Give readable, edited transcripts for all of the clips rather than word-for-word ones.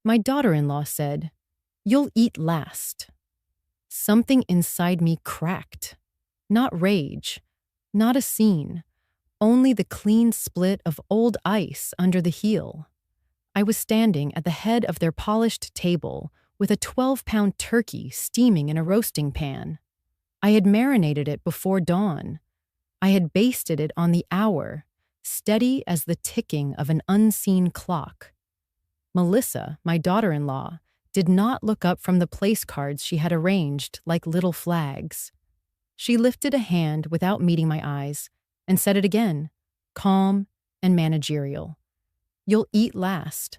My daughter-in-law said, "You'll eat last." Something inside me cracked. Not rage, not a scene, only the clean split of old ice under the heel. I was standing at the head of their polished table with a 12-pound turkey steaming in a roasting pan. I had marinated it before dawn. I had basted it on the hour, steady as the ticking of an unseen clock. Melissa, my daughter-in-law, did not look up from the place cards she had arranged like little flags. She lifted a hand without meeting my eyes and said it again, calm and managerial. "You'll eat last."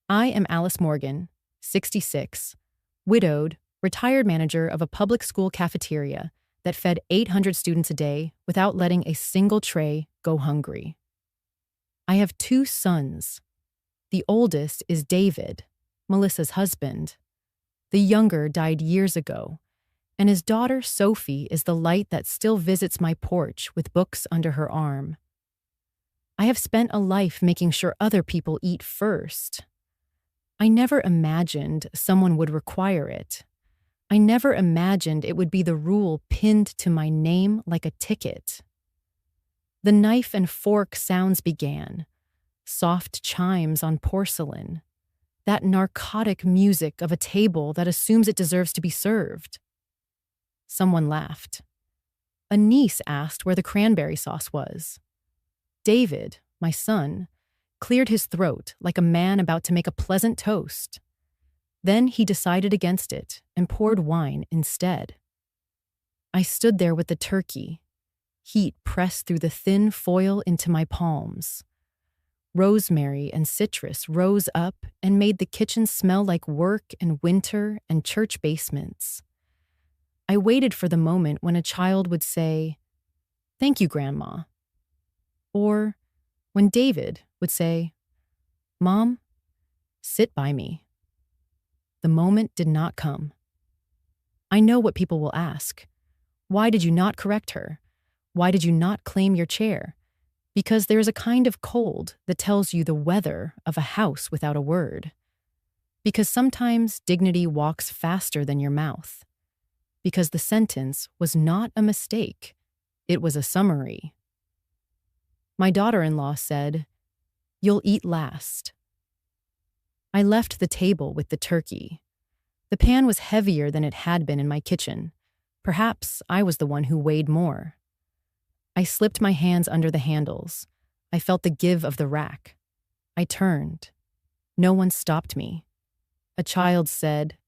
I am Alice Morgan, 66, widowed, retired manager of a public school cafeteria that fed 800 students a day without letting a single tray go hungry. I have 2 sons. The oldest is David, Melissa's husband. The younger died years ago, and his daughter Sophie is the light that still visits my porch with books under her arm. I have spent a life making sure other people eat first. I never imagined someone would require it. I never imagined it would be the rule pinned to my name like a ticket. The knife and fork sounds began, soft chimes on porcelain, that narcotic music of a table that assumes it deserves to be served. Someone laughed. A niece asked where the cranberry sauce was. David, my son, cleared his throat like a man about to make a pleasant toast. Then he decided against it and poured wine instead. I stood there with the turkey, heat pressed through the thin foil into my palms. Rosemary and citrus rose up and made the kitchen smell like work and winter and church basements. I waited for the moment when a child would say, "Thank you, Grandma." Or when David would say, "Mom, sit by me." The moment did not come. I know what people will ask. Why did you not correct her? Why did you not claim your chair? Because there is a kind of cold that tells you the weather of a house without a word. Because sometimes dignity walks faster than your mouth. Because the sentence was not a mistake, it was a summary. My daughter-in-law said, "You'll eat last." I left the table with the turkey. The pan was heavier than it had been in my kitchen. Perhaps I was the one who weighed more. I slipped my hands under the handles. I felt the give of the rack. I turned. No one stopped me. A child said,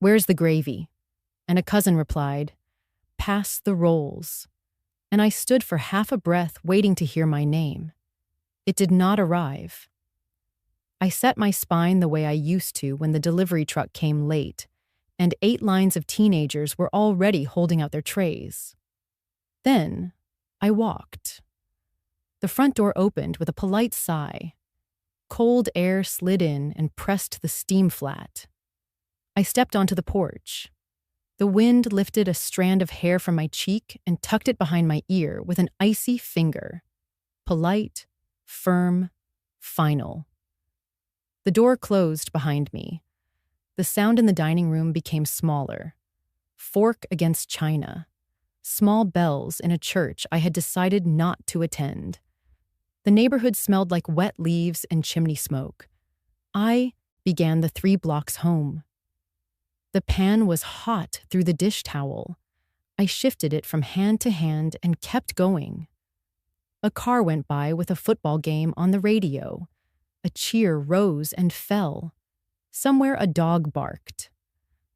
"Where's the gravy?" And a cousin replied, "Pass the rolls." And I stood for half a breath waiting to hear my name. It did not arrive. I set my spine the way I used to when the delivery truck came late, and 8 lines of teenagers were already holding out their trays. Then I walked. The front door opened with a polite sigh. Cold air slid in and pressed the steam flat. I stepped onto the porch. The wind lifted a strand of hair from my cheek and tucked it behind my ear with an icy finger. Polite, firm, final. The door closed behind me. The sound in the dining room became smaller. Fork against china. Small bells in a church I had decided not to attend. The neighborhood smelled like wet leaves and chimney smoke. I began the 3 blocks home. The pan was hot through the dish towel. I shifted it from hand to hand and kept going. A car went by with a football game on the radio. A cheer rose and fell. Somewhere a dog barked.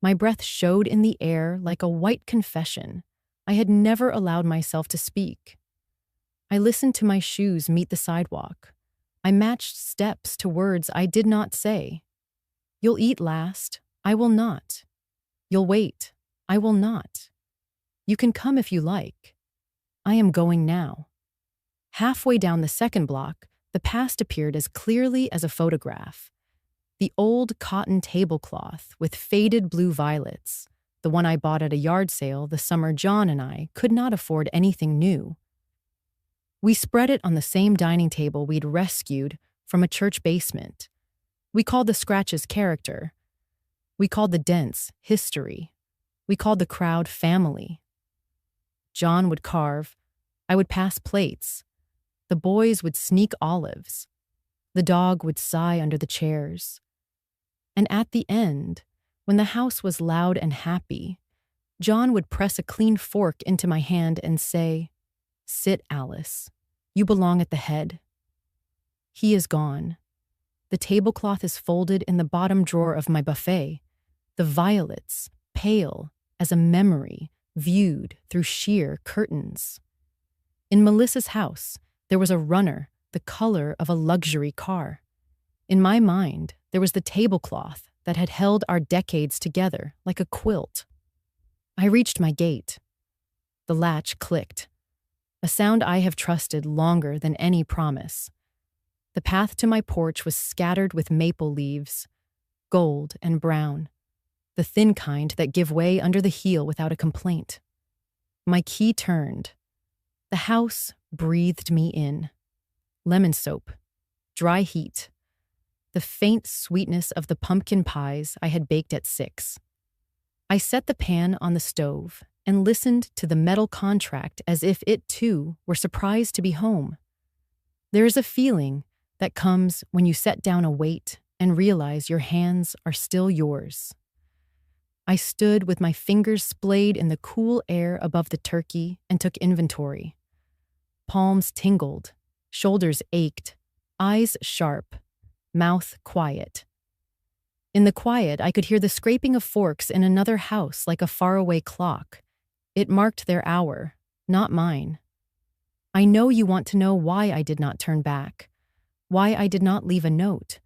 My breath showed in the air like a white confession. I had never allowed myself to speak. I listened to my shoes meet the sidewalk. I matched steps to words I did not say. "You'll eat last. I will not. You'll wait. I will not. You can come if you like. I am going now." Halfway down the 2nd block, the past appeared as clearly as a photograph. The old cotton tablecloth with faded blue violets, the one I bought at a yard sale the summer John and I could not afford anything new. We spread it on the same dining table we'd rescued from a church basement. We called the scratches character. We called the dents history. We called the crowd family. John would carve. I would pass plates. The boys would sneak olives. The dog would sigh under the chairs. And at the end, when the house was loud and happy, John would press a clean fork into my hand and say, "Sit, Alice. You belong at the head." He is gone. The tablecloth is folded in the bottom drawer of my buffet. The violets, pale as a memory, viewed through sheer curtains. In Melissa's house, there was a runner the color of a luxury car. In my mind, there was the tablecloth that had held our decades together like a quilt. I reached my gate. The latch clicked, a sound I have trusted longer than any promise. The path to my porch was scattered with maple leaves, gold and brown, the thin kind that give way under the heel without a complaint. My key turned. The house breathed me in. Lemon soap, dry heat, the faint sweetness of the pumpkin pies I had baked at 6. I set the pan on the stove and listened to the metal contract as if it, too, were surprised to be home. There is a feeling that comes when you set down a weight and realize your hands are still yours. I stood with my fingers splayed in the cool air above the turkey and took inventory. Palms tingled, shoulders ached, eyes sharp, mouth quiet. In the quiet, I could hear the scraping of forks in another house like a faraway clock. It marked their hour, not mine. I know you want to know why I did not turn back, why I did not leave a note,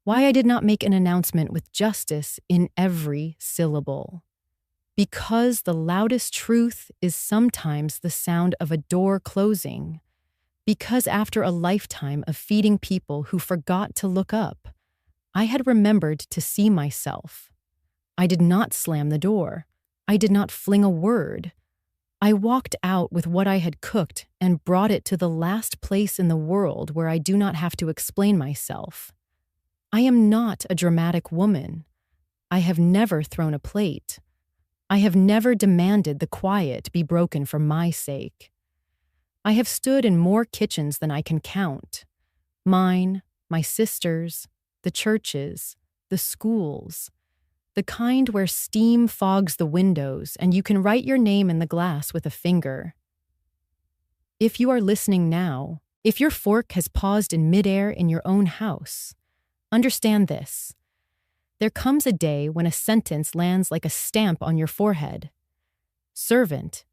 why I did not make an announcement with justice in every syllable. Because the loudest truth is sometimes the sound of a door closing. Because after a lifetime of feeding people who forgot to look up, I had remembered to see myself. I did not slam the door. I did not fling a word. I walked out with what I had cooked and brought it to the last place in the world where I do not have to explain myself. I am not a dramatic woman. I have never thrown a plate. I have never demanded the quiet be broken for my sake. I have stood in more kitchens than I can count. Mine, my sister's, the church's, the school's, the kind where steam fogs the windows and you can write your name in the glass with a finger. If you are listening now, if your fork has paused in midair in your own house, understand this. There comes a day when a sentence lands like a stamp on your forehead. Servant,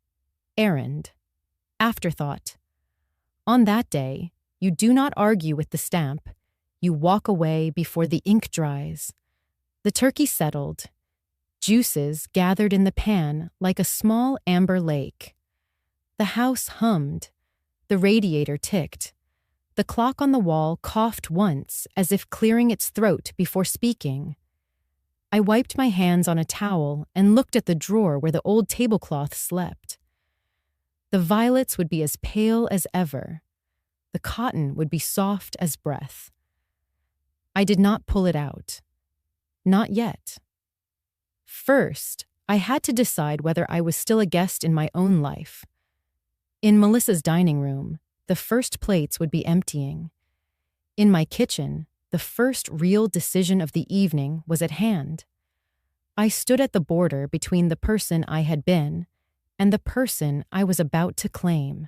errand, afterthought. On that day, you do not argue with the stamp. You walk away before the ink dries. The turkey settled. Juices gathered in the pan like a small amber lake. The house hummed. The radiator ticked. The clock on the wall coughed once as if clearing its throat before speaking. I wiped my hands on a towel and looked at the drawer where the old tablecloth slept. The violets would be as pale as ever. The cotton would be soft as breath. I did not pull it out. Not yet. First, I had to decide whether I was still a guest in my own life. In Melissa's dining room, the first plates would be emptying. In my kitchen, the first real decision of the evening was at hand. I stood at the border between the person I had been and the person I was about to claim.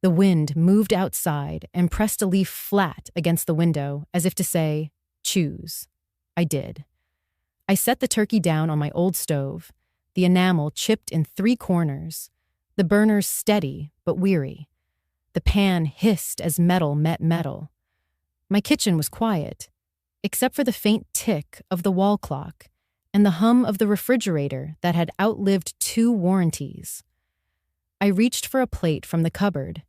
The wind moved outside and pressed a leaf flat against the window as if to say, "Choose." I did. I set the turkey down on my old stove, the enamel chipped in 3 corners, the burners steady but weary. The pan hissed as metal met metal. My kitchen was quiet, except for the faint tick of the wall clock and the hum of the refrigerator that had outlived 2 warranties. I reached for a plate from the cupboard.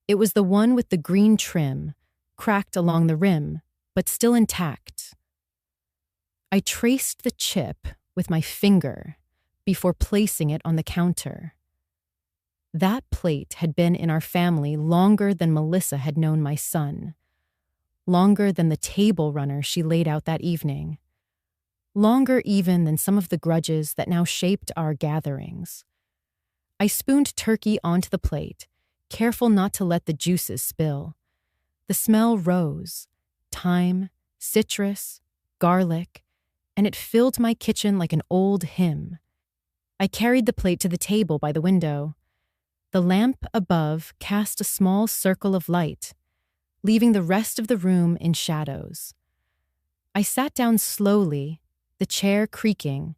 It was the one with the green trim, cracked along the rim, but still intact. I traced the chip with my finger before placing it on the counter. That plate had been in our family longer than Melissa had known my son. longer than the table runner she laid out that evening, longer even than some of the grudges that now shaped our gatherings. I spooned turkey onto the plate, careful not to let the juices spill. The smell rose, thyme, citrus, garlic, and it filled my kitchen like an old hymn. I carried the plate to the table by the window. The lamp above cast a small circle of light, leaving the rest of the room in shadows. I sat down slowly, the chair creaking,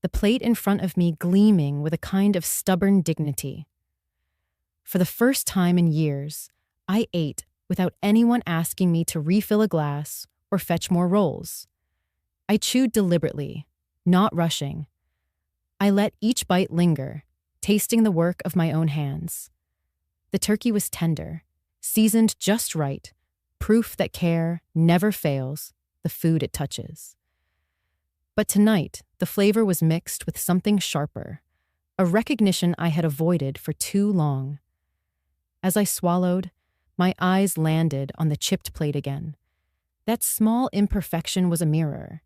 the plate in front of me gleaming with a kind of stubborn dignity. For the first time in years, I ate without anyone asking me to refill a glass or fetch more rolls. I chewed deliberately, not rushing. I let each bite linger, tasting the work of my own hands. The turkey was tender, seasoned just right, proof that care never fails the food it touches. But tonight, the flavor was mixed with something sharper, a recognition I had avoided for too long. As I swallowed, my eyes landed on the chipped plate again. That small imperfection was a mirror.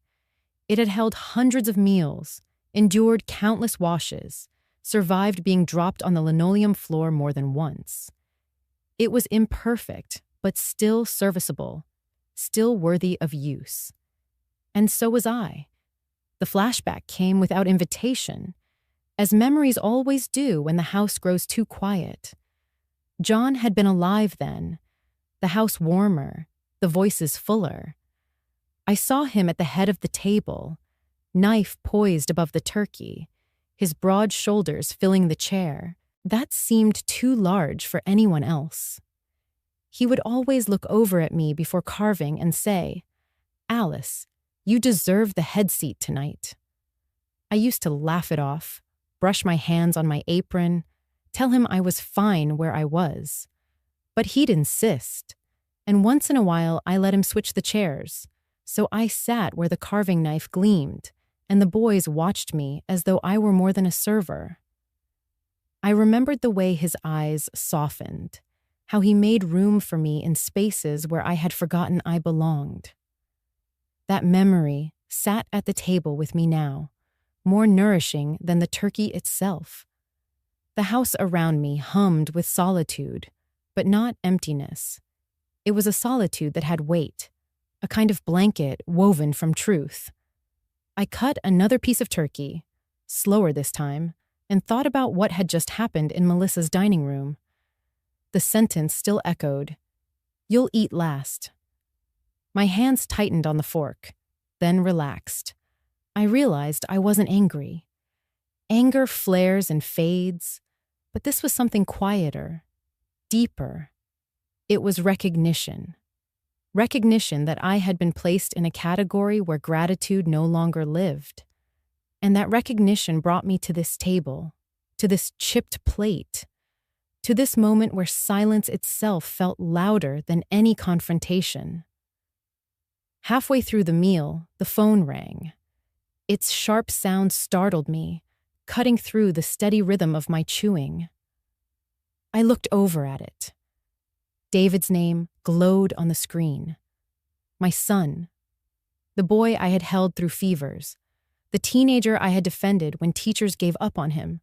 It had held hundreds of meals, endured countless washes, survived being dropped on the linoleum floor more than once. It was imperfect, but still serviceable, still worthy of use. And so was I. The flashback came without invitation, as memories always do when the house grows too quiet. John had been alive then, the house warmer, the voices fuller. I saw him at the head of the table, knife poised above the turkey, his broad shoulders filling the chair. That seemed too large for anyone else. He would always look over at me before carving and say, "Alice, you deserve the head seat tonight." I used to laugh it off, brush my hands on my apron, tell him I was fine where I was. But he'd insist, and once in a while I let him switch the chairs, so I sat where the carving knife gleamed, and the boys watched me as though I were more than a server. I remembered the way his eyes softened, how he made room for me in spaces where I had forgotten I belonged. That memory sat at the table with me now, more nourishing than the turkey itself. The house around me hummed with solitude, but not emptiness. It was a solitude that had weight, a kind of blanket woven from truth. I cut another piece of turkey, slower this time, and thought about what had just happened in Melissa's dining room. The sentence still echoed, "You'll eat last." My hands tightened on the fork, then relaxed. I realized I wasn't angry. Anger flares and fades, but this was something quieter, deeper. It was recognition. Recognition that I had been placed in a category where gratitude no longer lived. And that recognition brought me to this table, to this chipped plate, to this moment where silence itself felt louder than any confrontation. Halfway through the meal, the phone rang. Its sharp sound startled me, cutting through the steady rhythm of my chewing. I looked over at it. David's name glowed on the screen. My son. The boy I had held through fevers. The teenager I had defended when teachers gave up on him.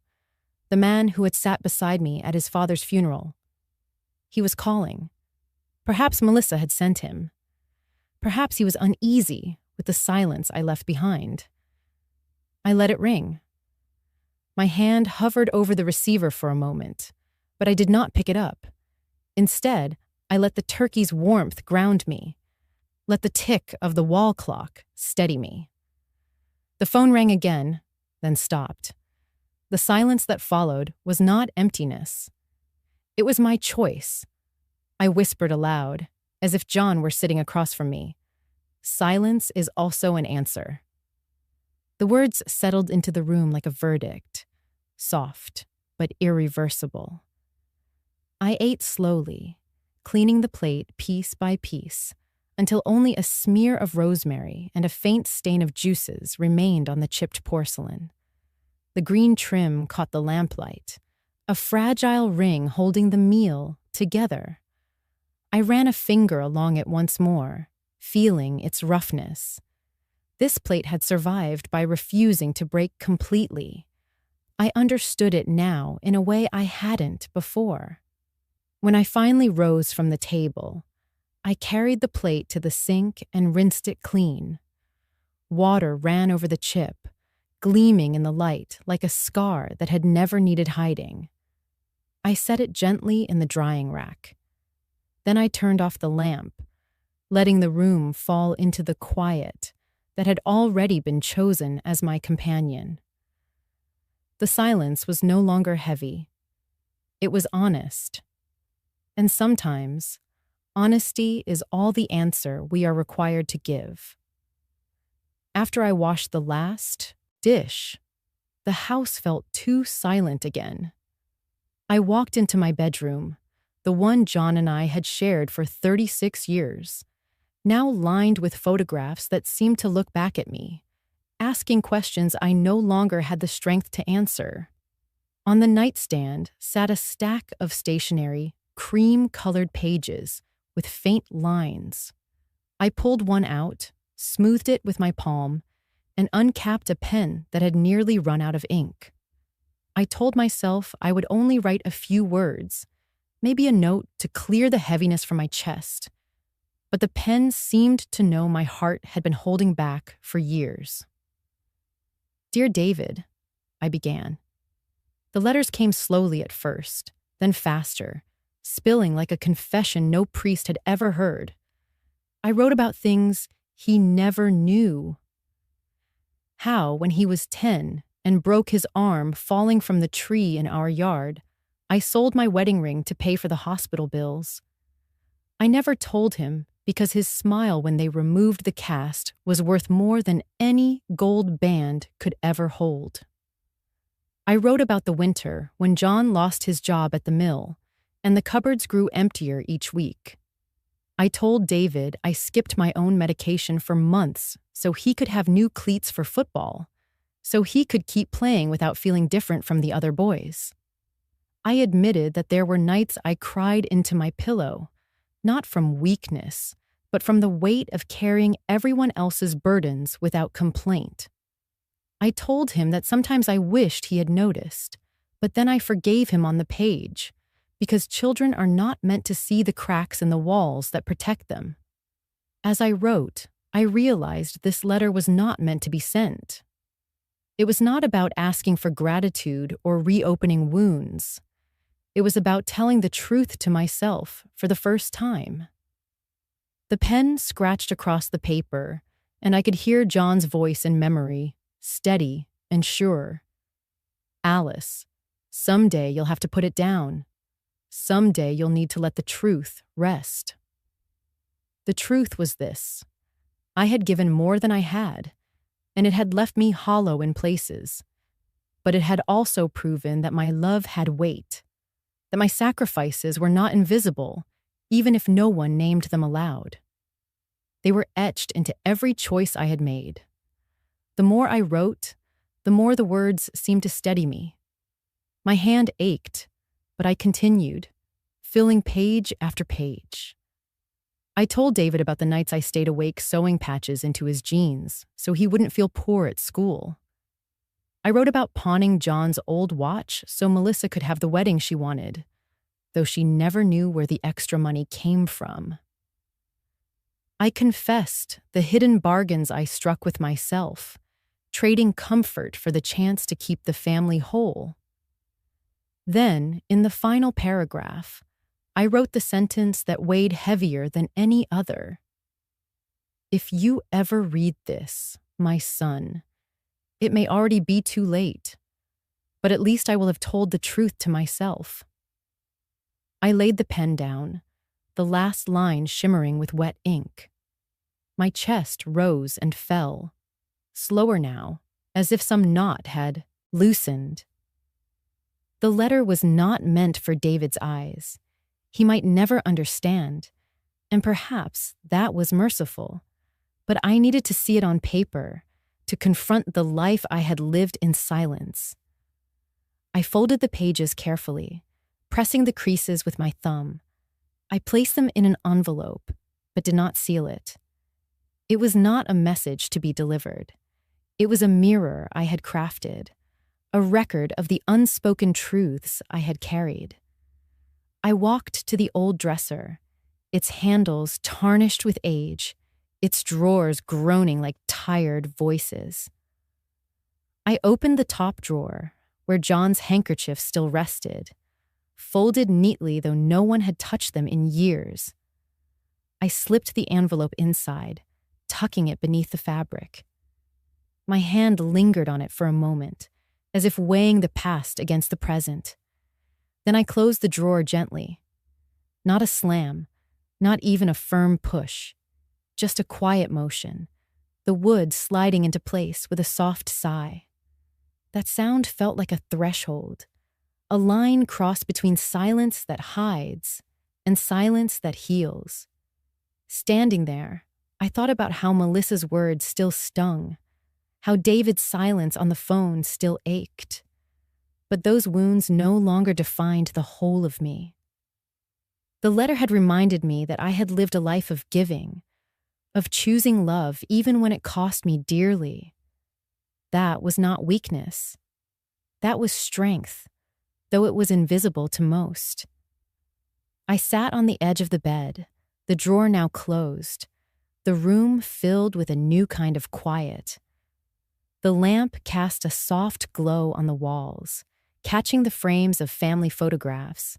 The man who had sat beside me at his father's funeral. He was calling. Perhaps Melissa had sent him. Perhaps he was uneasy with the silence I left behind. I let it ring. My hand hovered over the receiver for a moment, but I did not pick it up. Instead, I let the turkey's warmth ground me, let the tick of the wall clock steady me. The phone rang again, then stopped. The silence that followed was not emptiness. It was my choice. I whispered aloud, as if John were sitting across from me. Silence is also an answer. The words settled into the room like a verdict, soft but irreversible. I ate slowly, cleaning the plate piece by piece, until only a smear of rosemary and a faint stain of juices remained on the chipped porcelain. The green trim caught the lamplight, a fragile ring holding the meal together. I ran a finger along it once more, feeling its roughness. This plate had survived by refusing to break completely. I understood it now in a way I hadn't before. When I finally rose from the table, I carried the plate to the sink and rinsed it clean. Water ran over the chip, gleaming in the light like a scar that had never needed hiding. I set it gently in the drying rack. Then I turned off the lamp, letting the room fall into the quiet that had already been chosen as my companion. The silence was no longer heavy. It was honest. And sometimes, honesty is all the answer we are required to give. After I washed the last dish, the house felt too silent again. I walked into my bedroom, the one John and I had shared for 36 years, now lined with photographs that seemed to look back at me, asking questions I no longer had the strength to answer. On the nightstand sat a stack of stationery, cream-colored pages with faint lines. I pulled one out, smoothed it with my palm, and uncapped a pen that had nearly run out of ink. I told myself I would only write a few words, maybe a note to clear the heaviness from my chest. But the pen seemed to know my heart had been holding back for years. "Dear David," I began. The letters came slowly at first, then faster, spilling like a confession no priest had ever heard. I wrote about things he never knew. How, when he was 10 and broke his arm falling from the tree in our yard, I sold my wedding ring to pay for the hospital bills. I never told him because his smile when they removed the cast was worth more than any gold band could ever hold. I wrote about the winter when John lost his job at the mill, and the cupboards grew emptier each week. I told David I skipped my own medication for months so he could have new cleats for football, so he could keep playing without feeling different from the other boys. I admitted that there were nights I cried into my pillow, not from weakness, but from the weight of carrying everyone else's burdens without complaint. I told him that sometimes I wished he had noticed, but then I forgave him on the page, because children are not meant to see the cracks in the walls that protect them. As I wrote, I realized this letter was not meant to be sent. It was not about asking for gratitude or reopening wounds. It was about telling the truth to myself for the first time. The pen scratched across the paper, and I could hear John's voice in memory, steady and sure. "Alice, someday you'll have to put it down. Someday you'll need to let the truth rest." The truth was this. I had given more than I had, and it had left me hollow in places. But it had also proven that my love had weight, that my sacrifices were not invisible, even if no one named them aloud. They were etched into every choice I had made. The more I wrote, the more the words seemed to steady me. My hand ached, but I continued, filling page after page. I told David about the nights I stayed awake sewing patches into his jeans so he wouldn't feel poor at school. I wrote about pawning John's old watch so Melissa could have the wedding she wanted, though she never knew where the extra money came from. I confessed the hidden bargains I struck with myself, trading comfort for the chance to keep the family whole. Then, in the final paragraph, I wrote the sentence that weighed heavier than any other. "If you ever read this, my son, it may already be too late, but at least I will have told the truth to myself." I laid the pen down, the last line shimmering with wet ink. My chest rose and fell, slower now, as if some knot had loosened. The letter was not meant for David's eyes. He might never understand, and perhaps that was merciful. But I needed to see it on paper, to confront the life I had lived in silence. I folded the pages carefully, pressing the creases with my thumb. I placed them in an envelope, but did not seal it. It was not a message to be delivered. It was a mirror I had crafted, a record of the unspoken truths I had carried. I walked to the old dresser, its handles tarnished with age, its drawers groaning like tired voices. I opened the top drawer, where John's handkerchief still rested, folded neatly though no one had touched them in years. I slipped the envelope inside, tucking it beneath the fabric. My hand lingered on it for a moment, as if weighing the past against the present. Then I closed the drawer gently. Not a slam, not even a firm push, just a quiet motion, the wood sliding into place with a soft sigh. That sound felt like a threshold, a line crossed between silence that hides and silence that heals. Standing there, I thought about how Melissa's words still stung, how David's silence on the phone still ached. But those wounds no longer defined the whole of me. The letter had reminded me that I had lived a life of giving, of choosing love even when it cost me dearly. That was not weakness. That was strength, though it was invisible to most. I sat on the edge of the bed, the drawer now closed, the room filled with a new kind of quiet. The lamp cast a soft glow on the walls, catching the frames of family photographs.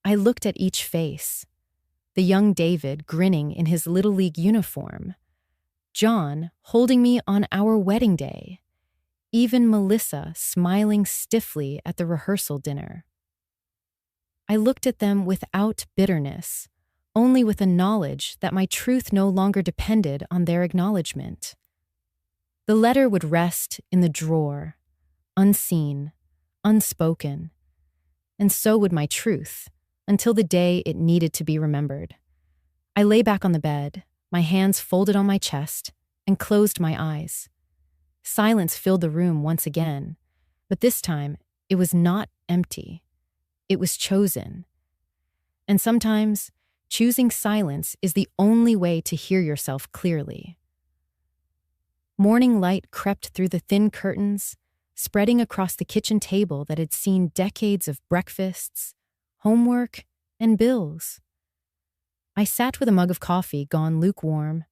I looked at each face, the young David grinning in his Little League uniform, John holding me on our wedding day, even Melissa smiling stiffly at the rehearsal dinner. I looked at them without bitterness, only with a knowledge that my truth no longer depended on their acknowledgement. The letter would rest in the drawer, unseen, unspoken, and so would my truth, until the day it needed to be remembered. I lay back on the bed, my hands folded on my chest, and closed my eyes. Silence filled the room once again, but this time it was not empty. It was chosen. And sometimes, choosing silence is the only way to hear yourself clearly. Morning light crept through the thin curtains, spreading across the kitchen table that had seen decades of breakfasts, homework, and bills. I sat with a mug of coffee gone lukewarm,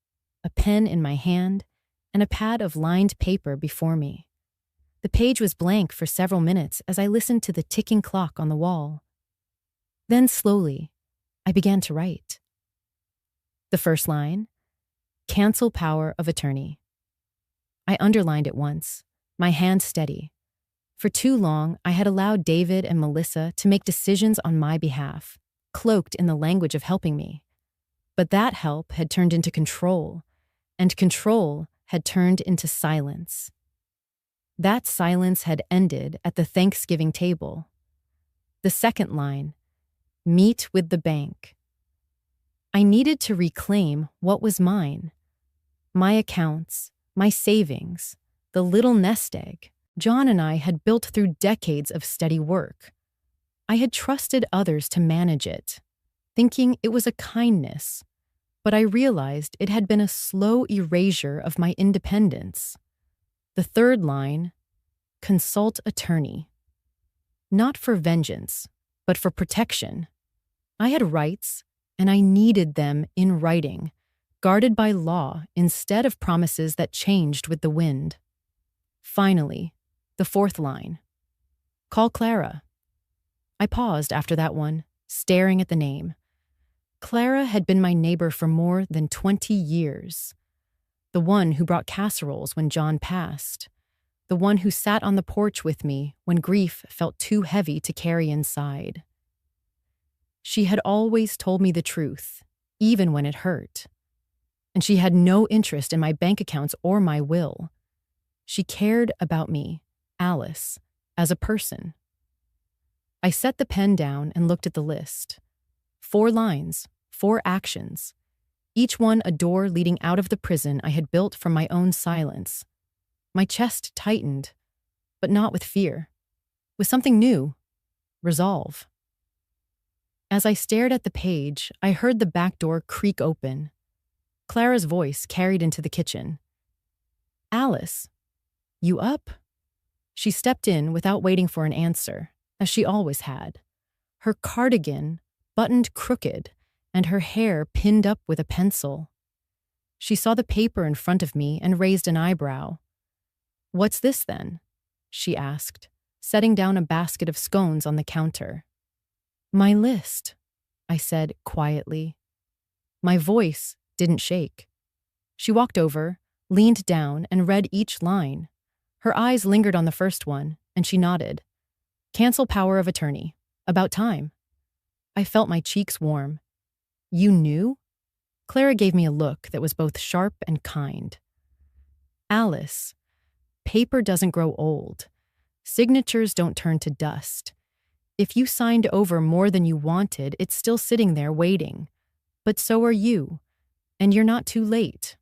a pen in my hand, and a pad of lined paper before me. The page was blank for several minutes as I listened to the ticking clock on the wall. Then slowly, I began to write. The first line, cancel power of attorney. I underlined it once, my hand steady. For too long, I had allowed David and Melissa to make decisions on my behalf, cloaked in the language of helping me. But that help had turned into control, and control had turned into silence. That silence had ended at the Thanksgiving table. The second line, meet with the bank. I needed to reclaim what was mine. My accounts, my savings, the little nest egg John and I had built through decades of steady work. I had trusted others to manage it, thinking it was a kindness, but I realized it had been a slow erasure of my independence. The third line, consult attorney. Not for vengeance, but for protection. I had rights, and I needed them in writing, guarded by law instead of promises that changed with the wind. Finally, the fourth line. Call Clara. I paused after that one, staring at the name. Clara had been my neighbor for more than 20 years. The one who brought casseroles when John passed. The one who sat on the porch with me when grief felt too heavy to carry inside. She had always told me the truth, even when it hurt. And she had no interest in my bank accounts or my will. She cared about me, Alice, as a person. I set the pen down and looked at the list. 4 lines, 4 actions, each one a door leading out of the prison I had built from my own silence. My chest tightened, but not with fear, with something new, resolve. As I stared at the page, I heard the back door creak open. Clara's voice carried into the kitchen. "Alice, you up?" She stepped in without waiting for an answer, as she always had. Her cardigan buttoned crooked and her hair pinned up with a pencil. She saw the paper in front of me and raised an eyebrow. "What's this, then?" she asked, setting down a basket of scones on the counter. "My list," I said quietly. My voice didn't shake. She walked over, leaned down, and read each line. Her eyes lingered on the first one, and she nodded. "Cancel power of attorney. About time." I felt my cheeks warm. "You knew?" Clara gave me a look that was both sharp and kind. "Alice, paper doesn't grow old. Signatures don't turn to dust. If you signed over more than you wanted, it's still sitting there waiting. But so are you, and you're not too late."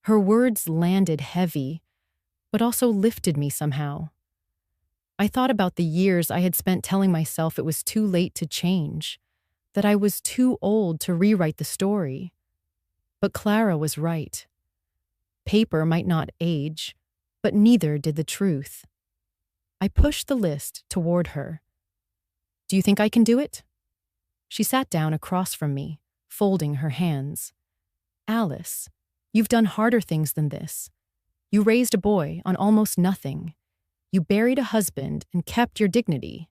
Her words landed heavy, but also lifted me somehow. I thought about the years I had spent telling myself it was too late to change, that I was too old to rewrite the story. But Clara was right. Paper might not age, but neither did the truth. I pushed the list toward her. "Do you think I can do it?" She sat down across from me, folding her hands. "Alice, you've done harder things than this. You raised a boy on almost nothing. You buried a husband and kept your dignity.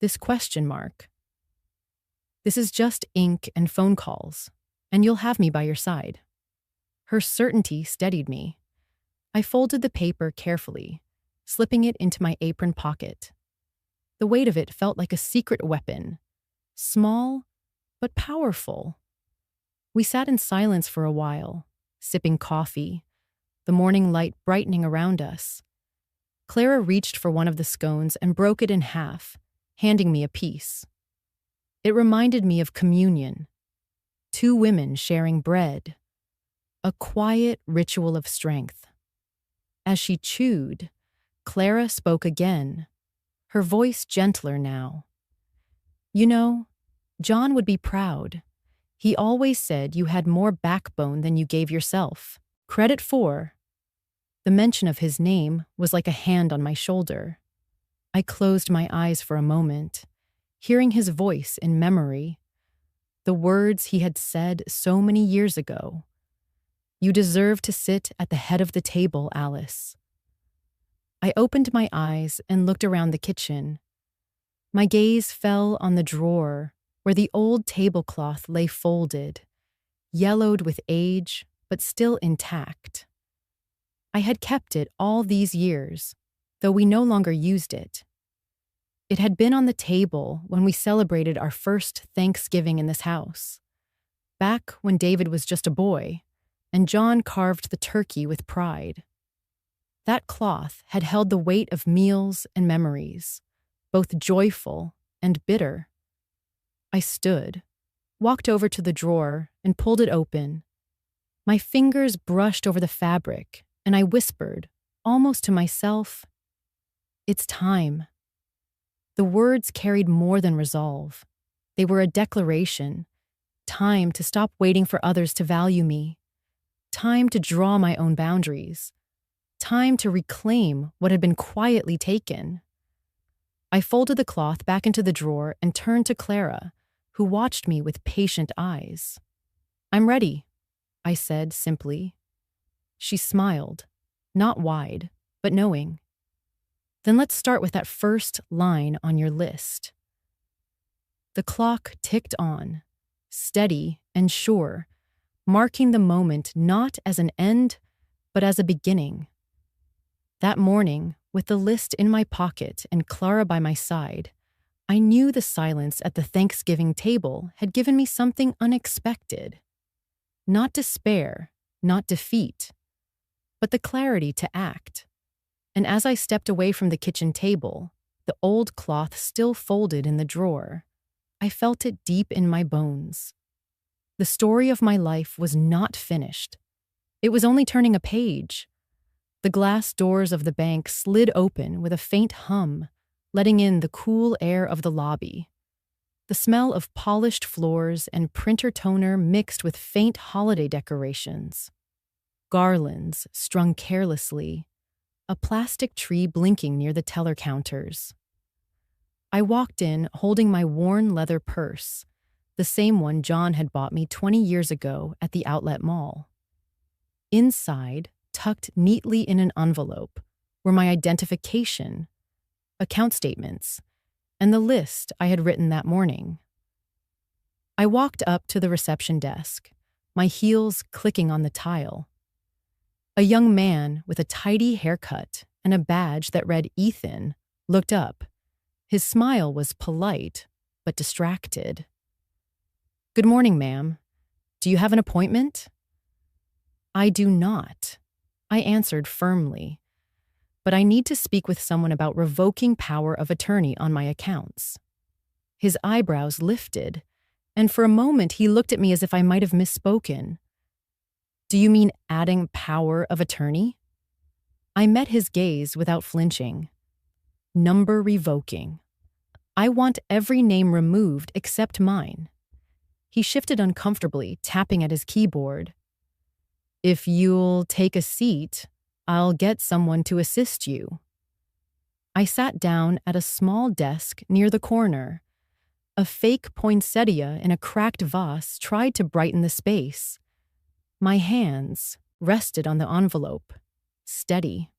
This question mark. This is just ink and phone calls, and you'll have me by your side." Her certainty steadied me. I folded the paper carefully, slipping it into my apron pocket. The weight of it felt like a secret weapon, small but powerful. We sat in silence for a while, sipping coffee, the morning light brightening around us. Clara reached for one of the scones and broke it in half, handing me a piece. It reminded me of communion, two women sharing bread, a quiet ritual of strength. As she chewed, Clara spoke again, her voice gentler now. "You know, John would be proud. He always said you had more backbone than you gave yourself. Credit for." The mention of his name was like a hand on my shoulder. I closed my eyes for a moment, hearing his voice in memory, the words he had said so many years ago. "You deserve to sit at the head of the table, Alice." I opened my eyes and looked around the kitchen. My gaze fell on the drawer where the old tablecloth lay folded, yellowed with age, but still intact. I had kept it all these years, though we no longer used it. It had been on the table when we celebrated our first Thanksgiving in this house, back when David was just a boy, and John carved the turkey with pride. That cloth had held the weight of meals and memories, both joyful and bitter. I stood, walked over to the drawer, and pulled it open. My fingers brushed over the fabric, and I whispered, almost to myself, "It's time." The words carried more than resolve. They were a declaration. Time to stop waiting for others to value me. Time to draw my own boundaries. Time to reclaim what had been quietly taken. I folded the cloth back into the drawer and turned to Clara, who watched me with patient eyes. "I'm ready," I said simply. She smiled, not wide, but knowing. "Then let's start with that first line on your list." The clock ticked on, steady and sure, marking the moment not as an end, but as a beginning. That morning, with the list in my pocket and Clara by my side, I knew the silence at the Thanksgiving table had given me something unexpected. Not despair, not defeat, but the clarity to act. And as I stepped away from the kitchen table, the old cloth still folded in the drawer, I felt it deep in my bones. The story of my life was not finished. It was only turning a page. The glass doors of the bank slid open with a faint hum, letting in the cool air of the lobby. The smell of polished floors and printer toner mixed with faint holiday decorations. Garlands strung carelessly, a plastic tree blinking near the teller counters. I walked in holding my worn leather purse, the same one John had bought me 20 years ago at the outlet mall. Inside, tucked neatly in an envelope, were my identification, account statements, and the list I had written that morning. I walked up to the reception desk, my heels clicking on the tile. A young man with a tidy haircut and a badge that read Ethan looked up. His smile was polite, but distracted. "Good morning, ma'am. Do you have an appointment?" "I do not," I answered firmly. "But I need to speak with someone about revoking power of attorney on my accounts." His eyebrows lifted, and for a moment he looked at me as if I might have misspoken. "Do you mean adding power of attorney?" I met his gaze without flinching. "Number revoking. I want every name removed except mine." He shifted uncomfortably, tapping at his keyboard. "If you'll take a seat, I'll get someone to assist you." I sat down at a small desk near the corner. A fake poinsettia in a cracked vase tried to brighten the space. My hands rested on the envelope, steady.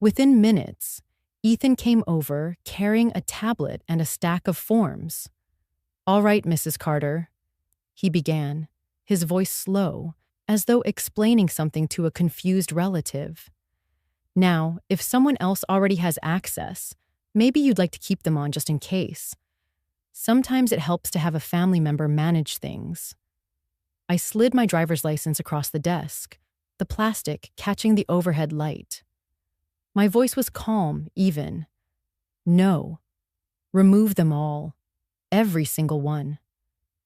Within minutes, Ethan came over carrying a tablet and a stack of forms. "All right, Mrs. Carter," he began, his voice slow, as though explaining something to a confused relative. "Now, if someone else already has access, maybe you'd like to keep them on just in case. Sometimes it helps to have a family member manage things." I slid my driver's license across the desk, the plastic catching the overhead light. My voice was calm, even. "No. Remove them all. Every single one.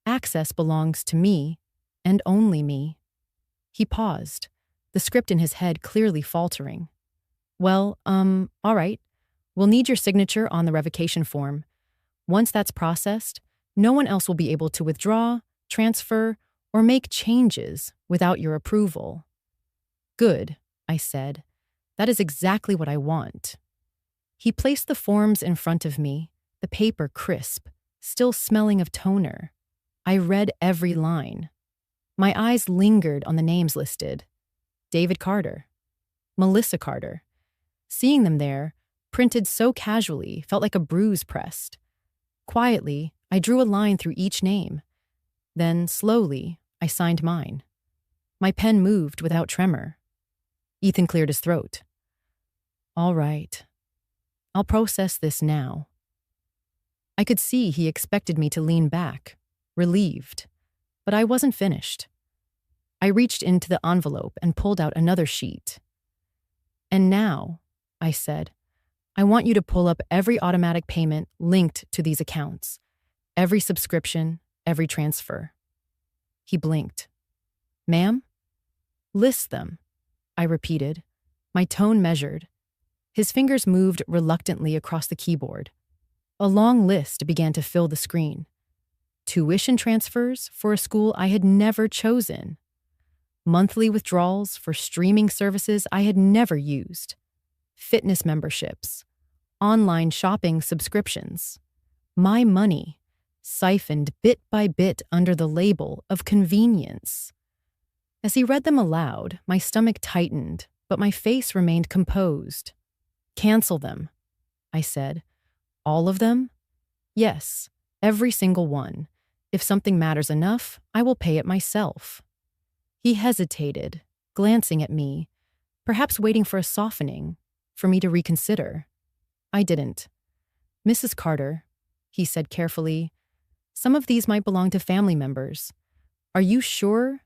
Access belongs to me, and only me." He paused, the script in his head clearly faltering. "Well, all right. We'll need your signature on the revocation form. Once that's processed, no one else will be able to withdraw, transfer, or make changes without your approval." "Good," I said. "That is exactly what I want." He placed the forms in front of me, the paper crisp, still smelling of toner. I read every line. My eyes lingered on the names listed. David Carter. Melissa Carter. Seeing them there, printed so casually, felt like a bruise pressed. Quietly, I drew a line through each name. Then, slowly, I signed mine. My pen moved without tremor. Ethan cleared his throat. "All right. I'll process this now." I could see he expected me to lean back, relieved, but I wasn't finished. I reached into the envelope and pulled out another sheet. "And now," I said, "I want you to pull up every automatic payment linked to these accounts, every subscription, every transfer." He blinked. "Ma'am?" "List them," I repeated, my tone measured. His fingers moved reluctantly across the keyboard. A long list began to fill the screen. Tuition transfers for a school I had never chosen. Monthly withdrawals for streaming services I had never used. Fitness memberships. Online shopping subscriptions. My money, siphoned bit by bit under the label of convenience. As he read them aloud, my stomach tightened, but my face remained composed. "Cancel them," I said. "All of them?" "Yes, every single one. If something matters enough, I will pay it myself." He hesitated, glancing at me, perhaps waiting for a softening, for me to reconsider. I didn't. "Mrs. Carter," he said carefully, "some of these might belong to family members. Are you sure?"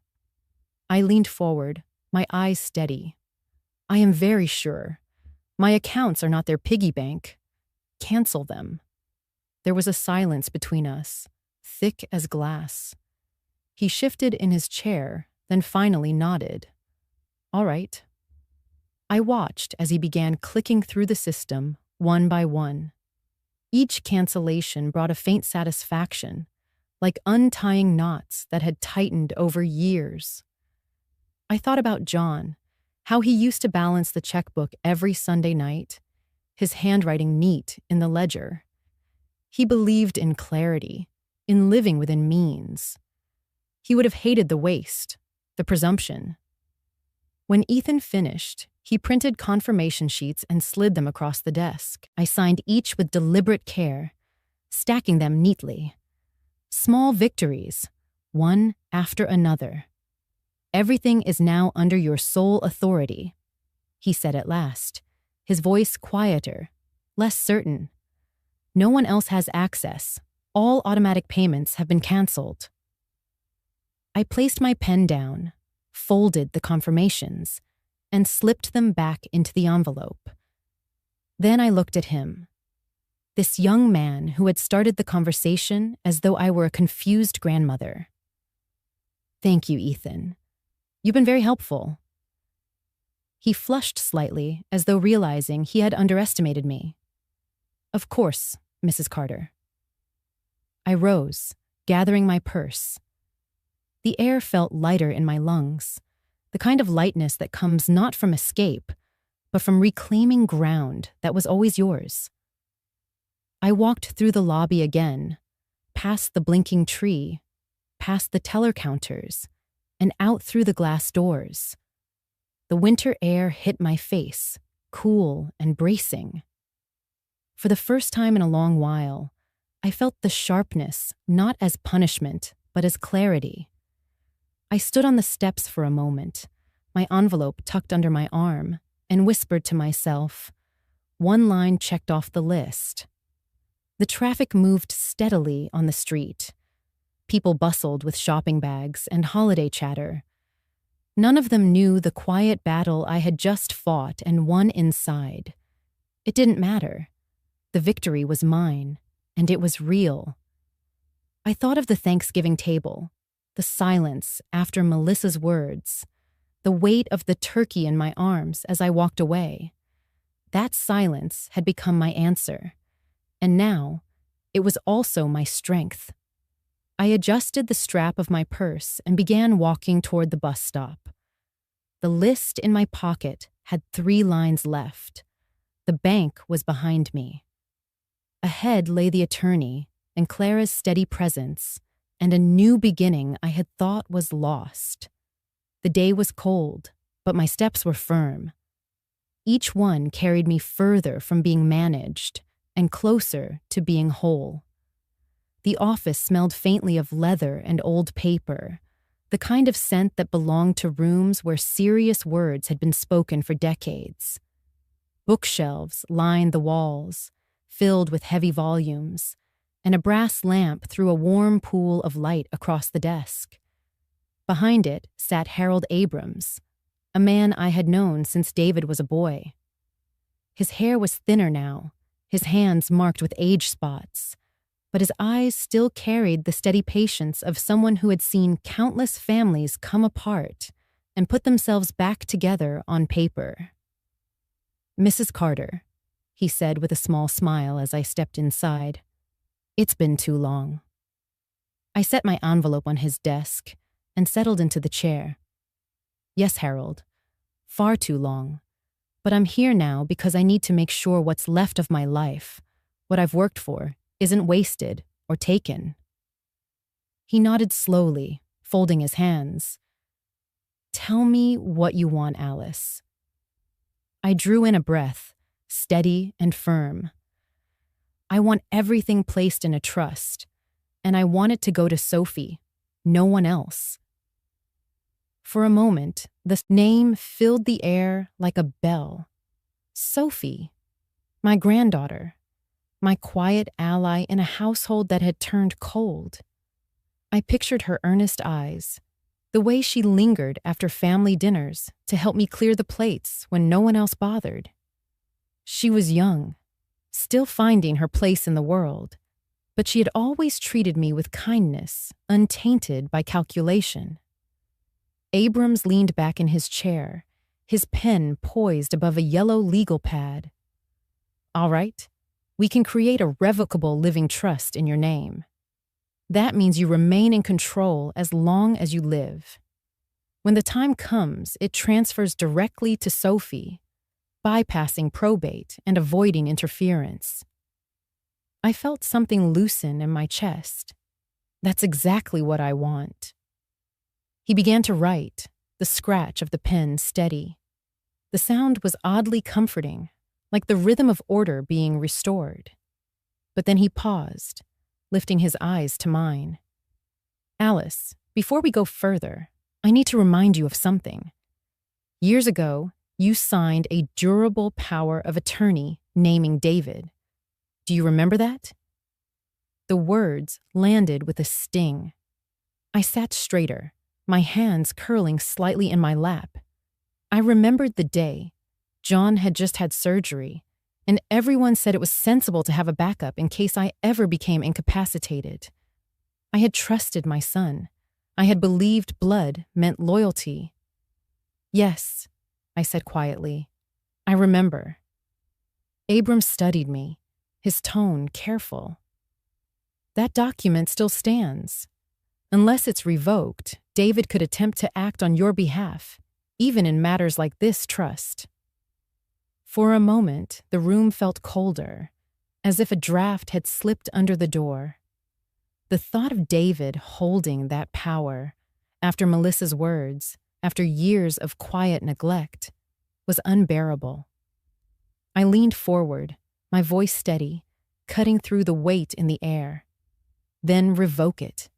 I leaned forward, my eyes steady. "I am very sure. My accounts are not their piggy bank. Cancel them." There was a silence between us, thick as glass. He shifted in his chair, then finally nodded. "All right." I watched as he began clicking through the system, one by one. Each cancellation brought a faint satisfaction, like untying knots that had tightened over years. I thought about John, how he used to balance the checkbook every Sunday night, his handwriting neat in the ledger. He believed in clarity, in living within means. He would have hated the waste, the presumption. When Ethan finished, he printed confirmation sheets and slid them across the desk. I signed each with deliberate care, stacking them neatly. Small victories, one after another. "Everything is now under your sole authority," he said at last, his voice quieter, less certain. "No one else has access. All automatic payments have been canceled." I placed my pen down, folded the confirmations, and slipped them back into the envelope. Then I looked at him, this young man who had started the conversation as though I were a confused grandmother. "Thank you, Ethan. You've been very helpful." He flushed slightly, as though realizing he had underestimated me. "Of course, Mrs. Carter." I rose, gathering my purse. The air felt lighter in my lungs, the kind of lightness that comes not from escape, but from reclaiming ground that was always yours. I walked through the lobby again, past the blinking tree, past the teller counters, and out through the glass doors. The winter air hit my face, cool and bracing. For the first time in a long while, I felt the sharpness not as punishment, but as clarity. I stood on the steps for a moment, my envelope tucked under my arm, and whispered to myself, one line checked off the list. The traffic moved steadily on the street. People bustled with shopping bags and holiday chatter. None of them knew the quiet battle I had just fought and won inside. It didn't matter. The victory was mine, and it was real. I thought of the Thanksgiving table, the silence after Melissa's words, the weight of the turkey in my arms as I walked away. That silence had become my answer, and now it was also my strength. I adjusted the strap of my purse and began walking toward the bus stop. The list in my pocket had 3 lines left. The bank was behind me. Ahead lay the attorney and Clara's steady presence, and a new beginning I had thought was lost. The day was cold, but my steps were firm. Each one carried me further from being managed and closer to being whole. The office smelled faintly of leather and old paper, the kind of scent that belonged to rooms where serious words had been spoken for decades. Bookshelves lined the walls, filled with heavy volumes, and a brass lamp threw a warm pool of light across the desk. Behind it sat Harold Abrams, a man I had known since David was a boy. His hair was thinner now, his hands marked with age spots, but his eyes still carried the steady patience of someone who had seen countless families come apart and put themselves back together on paper. "Mrs. Carter," he said with a small smile as I stepped inside. "It's been too long." I set my envelope on his desk and settled into the chair. "Yes, Harold, far too long. But I'm here now because I need to make sure what's left of my life, what I've worked for, isn't wasted or taken." He nodded slowly, folding his hands. "Tell me what you want, Alice." I drew in a breath, steady and firm. "I want everything placed in a trust, and I want it to go to Sophie, no one else." For a moment, the name filled the air like a bell. Sophie, my granddaughter, my quiet ally in a household that had turned cold. I pictured her earnest eyes, the way she lingered after family dinners to help me clear the plates when no one else bothered. She was young, still finding her place in the world, but she had always treated me with kindness, untainted by calculation. Abrams leaned back in his chair, his pen poised above a yellow legal pad. "All right, We can create a revocable living trust in your name. That means you remain in control as long as you live. When the time comes, it transfers directly to Sophie, bypassing probate and avoiding interference. I felt something loosen in my chest. That's exactly what I want. He began to write, the scratch of the pen steady. The sound was oddly comforting, like the rhythm of order being restored. But then he paused, lifting his eyes to mine. Alice, before we go further, I need to remind you of something. Years ago, you signed a durable power of attorney naming David. Do you remember that? The words landed with a sting. I sat straighter, my hands curling slightly in my lap. I remembered the day. John had just had surgery, and everyone said it was sensible to have a backup in case I ever became incapacitated. I had trusted my son. I had believed blood meant loyalty. Yes, I said quietly. I remember. Abram studied me, his tone careful. That document still stands. Unless it's revoked, David could attempt to act on your behalf, even in matters like this trust. For a moment, the room felt colder, as if a draft had slipped under the door. The thought of David holding that power, after Melissa's words, after years of quiet neglect, was unbearable. I leaned forward, my voice steady, cutting through the weight in the air. Then revoke it.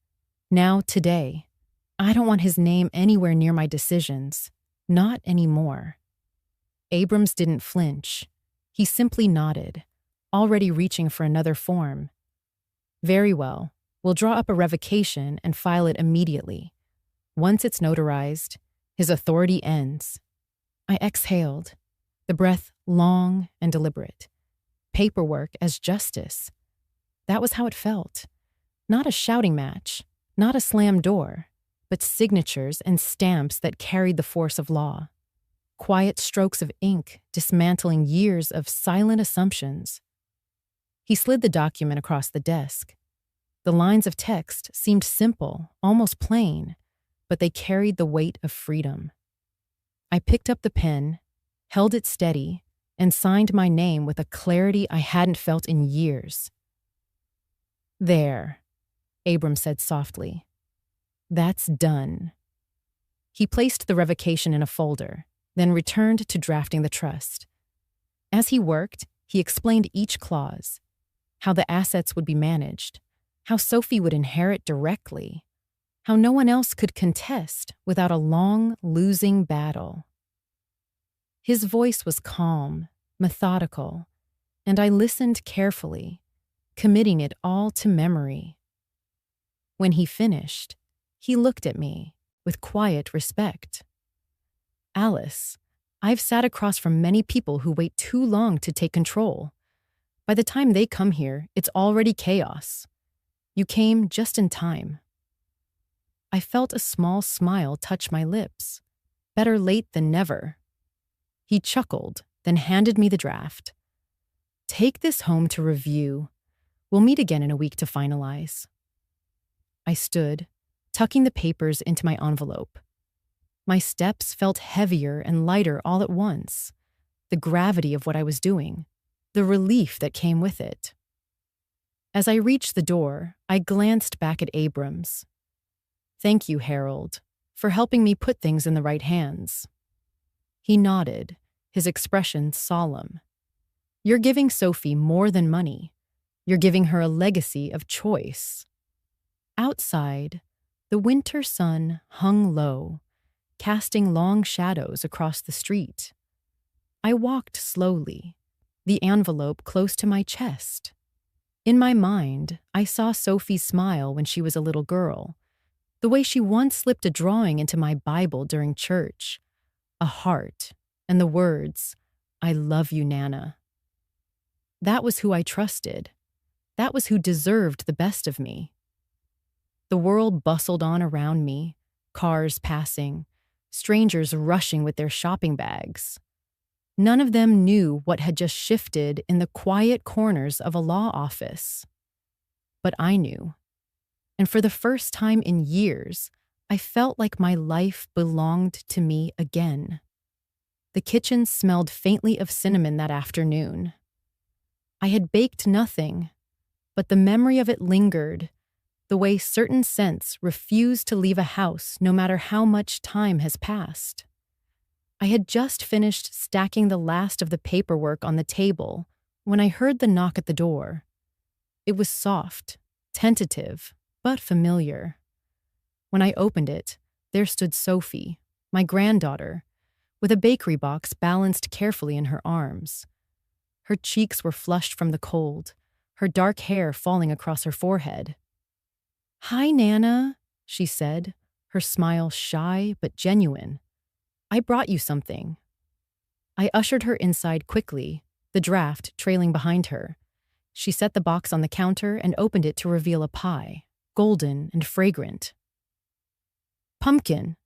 Now, today. I don't want his name anywhere near my decisions. Not anymore. Abrams didn't flinch. He simply nodded, already reaching for another form. Very well. We'll draw up a revocation and file it immediately. Once it's notarized, his authority ends. I exhaled, the breath long and deliberate. Paperwork as justice. That was how it felt. Not a shouting match, not a slam door, but signatures and stamps that carried the force of law. Quiet strokes of ink dismantling years of silent assumptions. He slid the document across the desk. The lines of text seemed simple, almost plain, but they carried the weight of freedom. I picked up the pen, held it steady, and signed my name with a clarity I hadn't felt in years. There, Abram said softly. That's done. He placed the revocation in a folder, then returned to drafting the trust. As he worked, he explained each clause, how the assets would be managed, how Sophie would inherit directly, how no one else could contest without a long, losing battle. His voice was calm, methodical, and I listened carefully, committing it all to memory. When he finished, he looked at me with quiet respect. Alice, I've sat across from many people who wait too long to take control. By the time they come here, it's already chaos. You came just in time. I felt a small smile touch my lips. Better late than never. He chuckled, then handed me the draft. Take this home to review. We'll meet again in a week to finalize. I stood, tucking the papers into my envelope. My steps felt heavier and lighter all at once. The gravity of what I was doing, the relief that came with it. As I reached the door, I glanced back at Abrams. Thank you, Harold, for helping me put things in the right hands. He nodded, his expression solemn. You're giving Sophie more than money. You're giving her a legacy of choice. Outside, the winter sun hung low, casting long shadows across the street. I walked slowly, the envelope close to my chest. In my mind, I saw Sophie smile when she was a little girl, the way she once slipped a drawing into my Bible during church, a heart, and the words, I love you, Nana. That was who I trusted. That was who deserved the best of me. The world bustled on around me, cars passing, strangers rushing with their shopping bags. None of them knew what had just shifted in the quiet corners of a law office. But I knew. And for the first time in years, I felt like my life belonged to me again. The kitchen smelled faintly of cinnamon that afternoon. I had baked nothing, but the memory of it lingered, the way certain scents refuse to leave a house no matter how much time has passed. I had just finished stacking the last of the paperwork on the table when I heard the knock at the door. It was soft, tentative, but familiar. When I opened it, there stood Sophie, my granddaughter, with a bakery box balanced carefully in her arms. Her cheeks were flushed from the cold, her dark hair falling across her forehead. "Hi, Nana," she said, her smile shy but genuine. "I brought you something." I ushered her inside quickly, the draft trailing behind her. She set the box on the counter and opened it to reveal a pie, golden and fragrant. "Pumpkin,"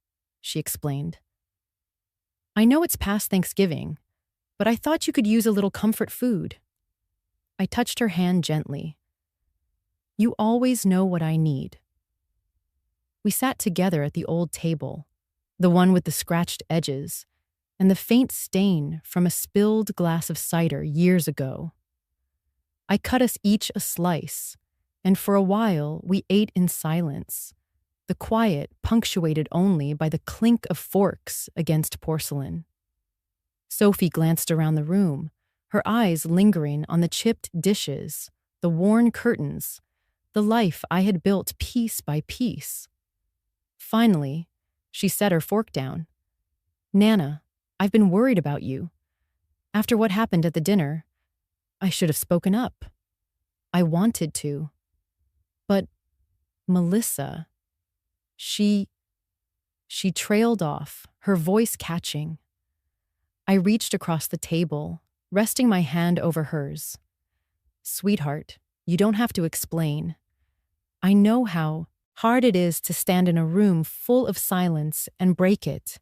she explained. "I know it's past Thanksgiving, but I thought you could use a little comfort food." I touched her hand gently. "You always know what I need." We sat together at the old table, the one with the scratched edges, and the faint stain from a spilled glass of cider years ago. I cut us each a slice, and for a while we ate in silence, the quiet punctuated only by the clink of forks against porcelain. Sophie glanced around the room, her eyes lingering on the chipped dishes, the worn curtains, the life I had built piece by piece. Finally, she set her fork down. "Nana, I've been worried about you. After what happened at the dinner, I should have spoken up. I wanted to. But Melissa, she trailed off, her voice catching. I reached across the table, resting my hand over hers. "Sweetheart, you don't have to explain. I know how hard it is to stand in a room full of silence and break it.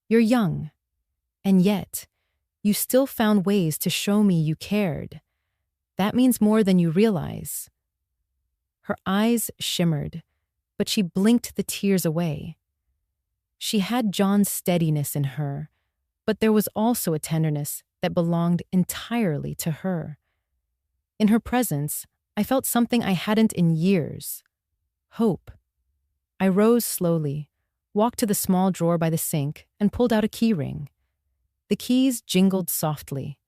You're young, and yet you still found ways to show me you cared. That means more than you realize." Her eyes shimmered, but she blinked the tears away. She had John's steadiness in her, but there was also a tenderness that belonged entirely to her. In her presence, I felt something I hadn't in years: hope. I rose slowly, walked to the small drawer by the sink, and pulled out a key ring. The keys jingled softly,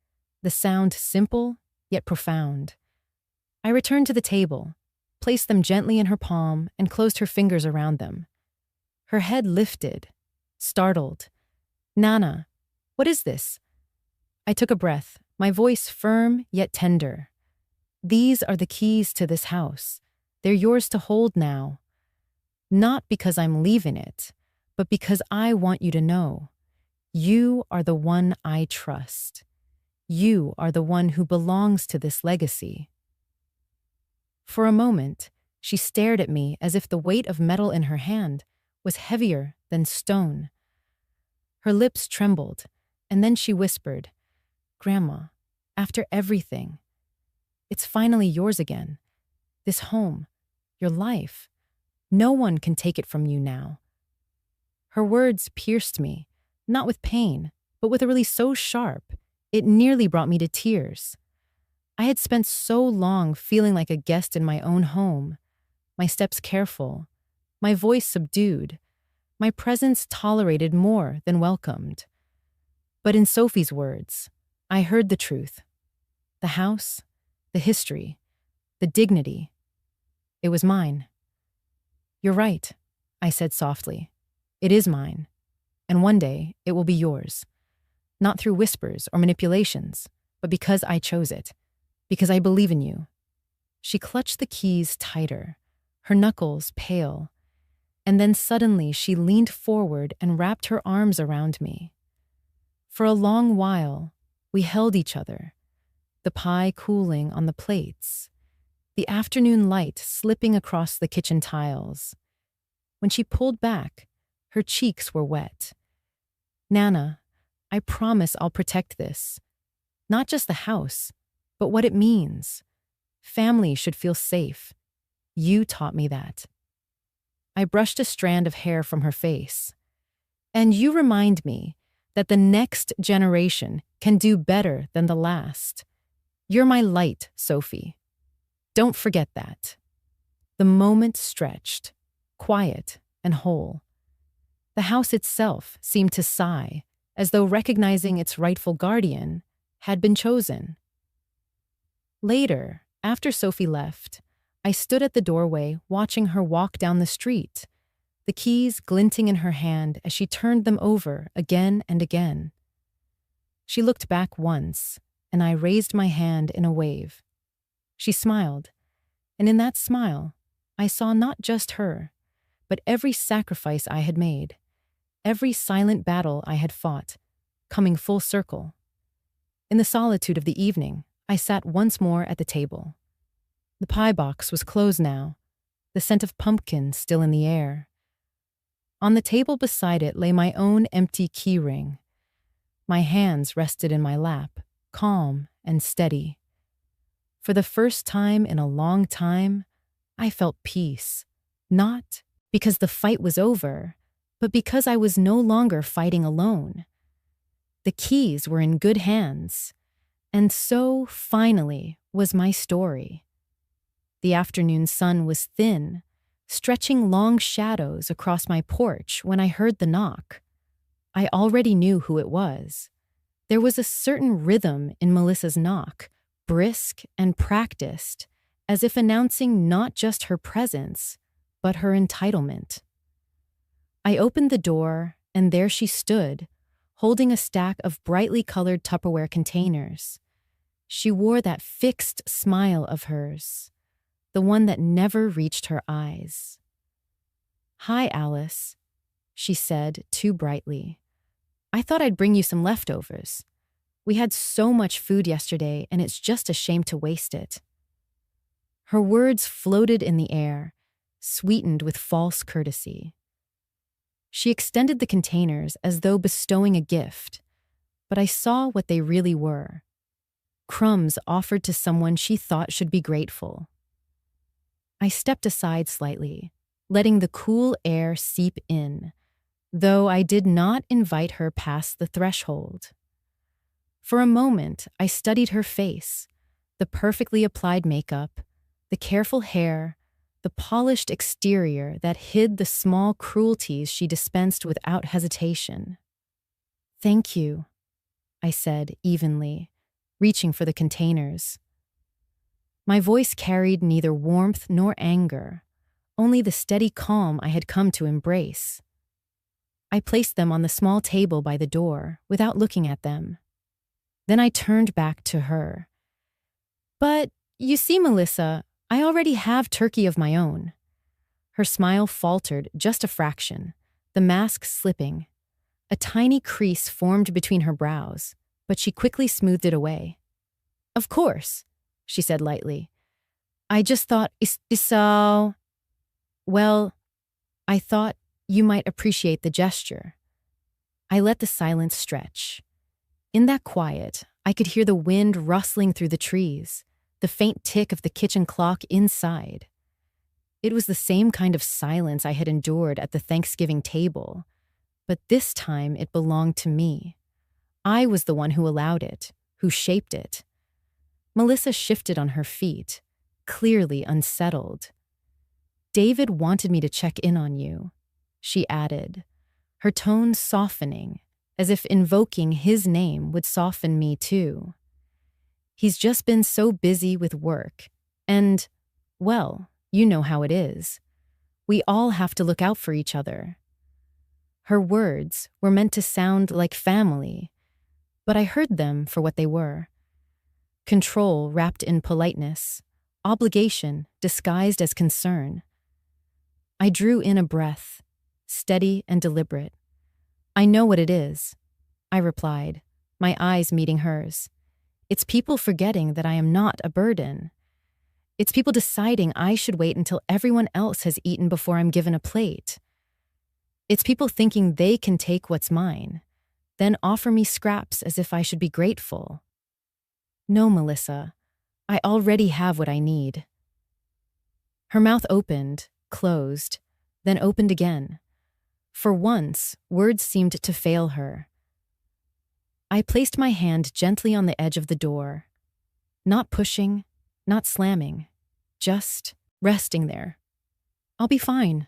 the sound simple yet profound. I returned to the table, placed them gently in her palm, and closed her fingers around them. Her head lifted, startled. "Nana, what is this?" I took a breath, my voice firm yet tender. "These are the keys to this house. They're yours to hold now. Not because I'm leaving it, but because I want you to know. You are the one I trust. You are the one who belongs to this legacy." For a moment, she stared at me as if the weight of metal in her hand was heavier than stone. Her lips trembled, and then she whispered, "Grandma, after everything, it's finally yours again. This home, your life. No one can take it from you now." Her words pierced me, not with pain, but with a release so sharp, it nearly brought me to tears. I had spent so long feeling like a guest in my own home, my steps careful, my voice subdued, my presence tolerated more than welcomed. But in Sophie's words, I heard the truth. The house, the history, the dignity. It was mine. "You're right," I said softly. "It is mine. And one day it will be yours. Not through whispers or manipulations, but because I chose it. Because I believe in you." She clutched the keys tighter, her knuckles pale, and then suddenly she leaned forward and wrapped her arms around me. For a long while, we held each other, the pie cooling on the plates, the afternoon light slipping across the kitchen tiles. When she pulled back, her cheeks were wet. "Nana, I promise I'll protect this. Not just the house, but what it means. Family should feel safe. You taught me that. I brushed a strand of hair from her face. And you remind me that the next generation can do better than the last. You're my light, Sophie. Don't forget that. The moment stretched, quiet and whole. The house itself seemed to sigh, as though recognizing its rightful guardian had been chosen. Later, after Sophie left, I stood at the doorway watching her walk down the street, the keys glinting in her hand as she turned them over again and again. She looked back once, and I raised my hand in a wave. She smiled, and in that smile, I saw not just her, but every sacrifice I had made, every silent battle I had fought, coming full circle. In the solitude of the evening, I sat once more at the table. The pie box was closed now, the scent of pumpkin still in the air. On the table beside it lay my own empty key ring. My hands rested in my lap, calm and steady. For the first time in a long time, I felt peace, not because the fight was over, but because I was no longer fighting alone. The keys were in good hands, and so, finally, was my story. The afternoon sun was thin, stretching long shadows across my porch when I heard the knock. I already knew who it was. There was a certain rhythm in Melissa's knock, brisk and practiced, as if announcing not just her presence, but her entitlement. I opened the door, and there she stood, holding a stack of brightly colored Tupperware containers. She wore that fixed smile of hers, the one that never reached her eyes. "Hi, Alice," she said too brightly. "I thought I'd bring you some leftovers. We had so much food yesterday, and it's just a shame to waste it." Her words floated in the air, sweetened with false courtesy. She extended the containers as though bestowing a gift, but I saw what they really were. Crumbs offered to someone she thought should be grateful. I stepped aside slightly, letting the cool air seep in, though I did not invite her past the threshold. For a moment, I studied her face, the perfectly applied makeup, the careful hair, the polished exterior that hid the small cruelties she dispensed without hesitation. "Thank you," I said evenly, reaching for the containers. My voice carried neither warmth nor anger, only the steady calm I had come to embrace. I placed them on the small table by the door without looking at them. Then I turned back to her. "But, you see, Melissa, I already have turkey of my own." Her smile faltered just a fraction, the mask slipping. A tiny crease formed between her brows, but she quickly smoothed it away. "Of course," she said lightly. "I just thought, so... Well, I thought you might appreciate the gesture." I let the silence stretch. In that quiet, I could hear the wind rustling through the trees, the faint tick of the kitchen clock inside. It was the same kind of silence I had endured at the Thanksgiving table, but this time it belonged to me. I was the one who allowed it, who shaped it. Melissa shifted on her feet, clearly unsettled. "David wanted me to check in on you," she added, her tone softening, as if invoking his name would soften me too. "He's just been so busy with work, and, well, you know how it is. We all have to look out for each other." Her words were meant to sound like family, but I heard them for what they were. Control wrapped in politeness, obligation disguised as concern. I drew in a breath, steady and deliberate. "I know what it is," I replied, my eyes meeting hers. "It's people forgetting that I am not a burden. It's people deciding I should wait until everyone else has eaten before I'm given a plate. It's people thinking they can take what's mine, then offer me scraps as if I should be grateful. No, Melissa, I already have what I need. Her mouth opened, closed, then opened again. For once, words seemed to fail her. I placed my hand gently on the edge of the door, not pushing, not slamming, just resting there. I'll be fine,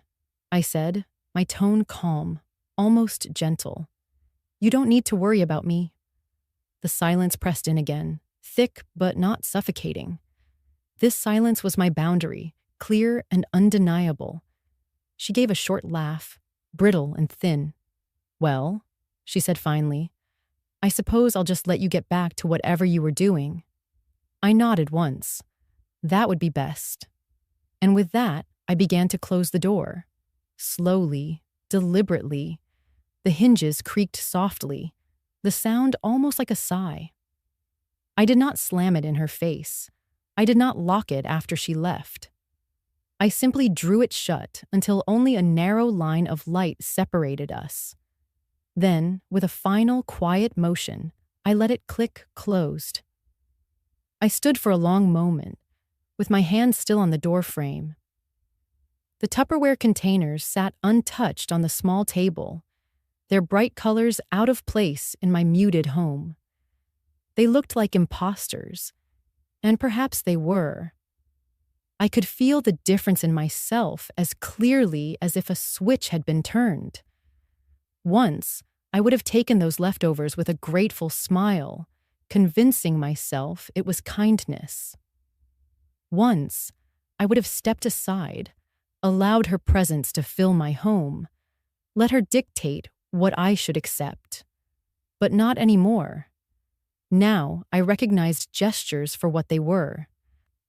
I said, my tone calm, almost gentle. You don't need to worry about me. The silence pressed in again, thick but not suffocating. This silence was my boundary, clear and undeniable. She gave a short laugh, brittle and thin. Well, she said finally, I suppose I'll just let you get back to whatever you were doing. I nodded once. That would be best. And with that, I began to close the door. Slowly, deliberately. The hinges creaked softly, the sound almost like a sigh. I did not slam it in her face. I did not lock it after she left. I simply drew it shut until only a narrow line of light separated us. Then, with a final quiet motion, I let it click closed. I stood for a long moment, with my hand still on the door frame. The Tupperware containers sat untouched on the small table, their bright colors out of place in my muted home. They looked like imposters, and perhaps they were. I could feel the difference in myself as clearly as if a switch had been turned. Once, I would have taken those leftovers with a grateful smile, convincing myself it was kindness. Once, I would have stepped aside, allowed her presence to fill my home, let her dictate what I should accept. But not anymore. Now, I recognized gestures for what they were.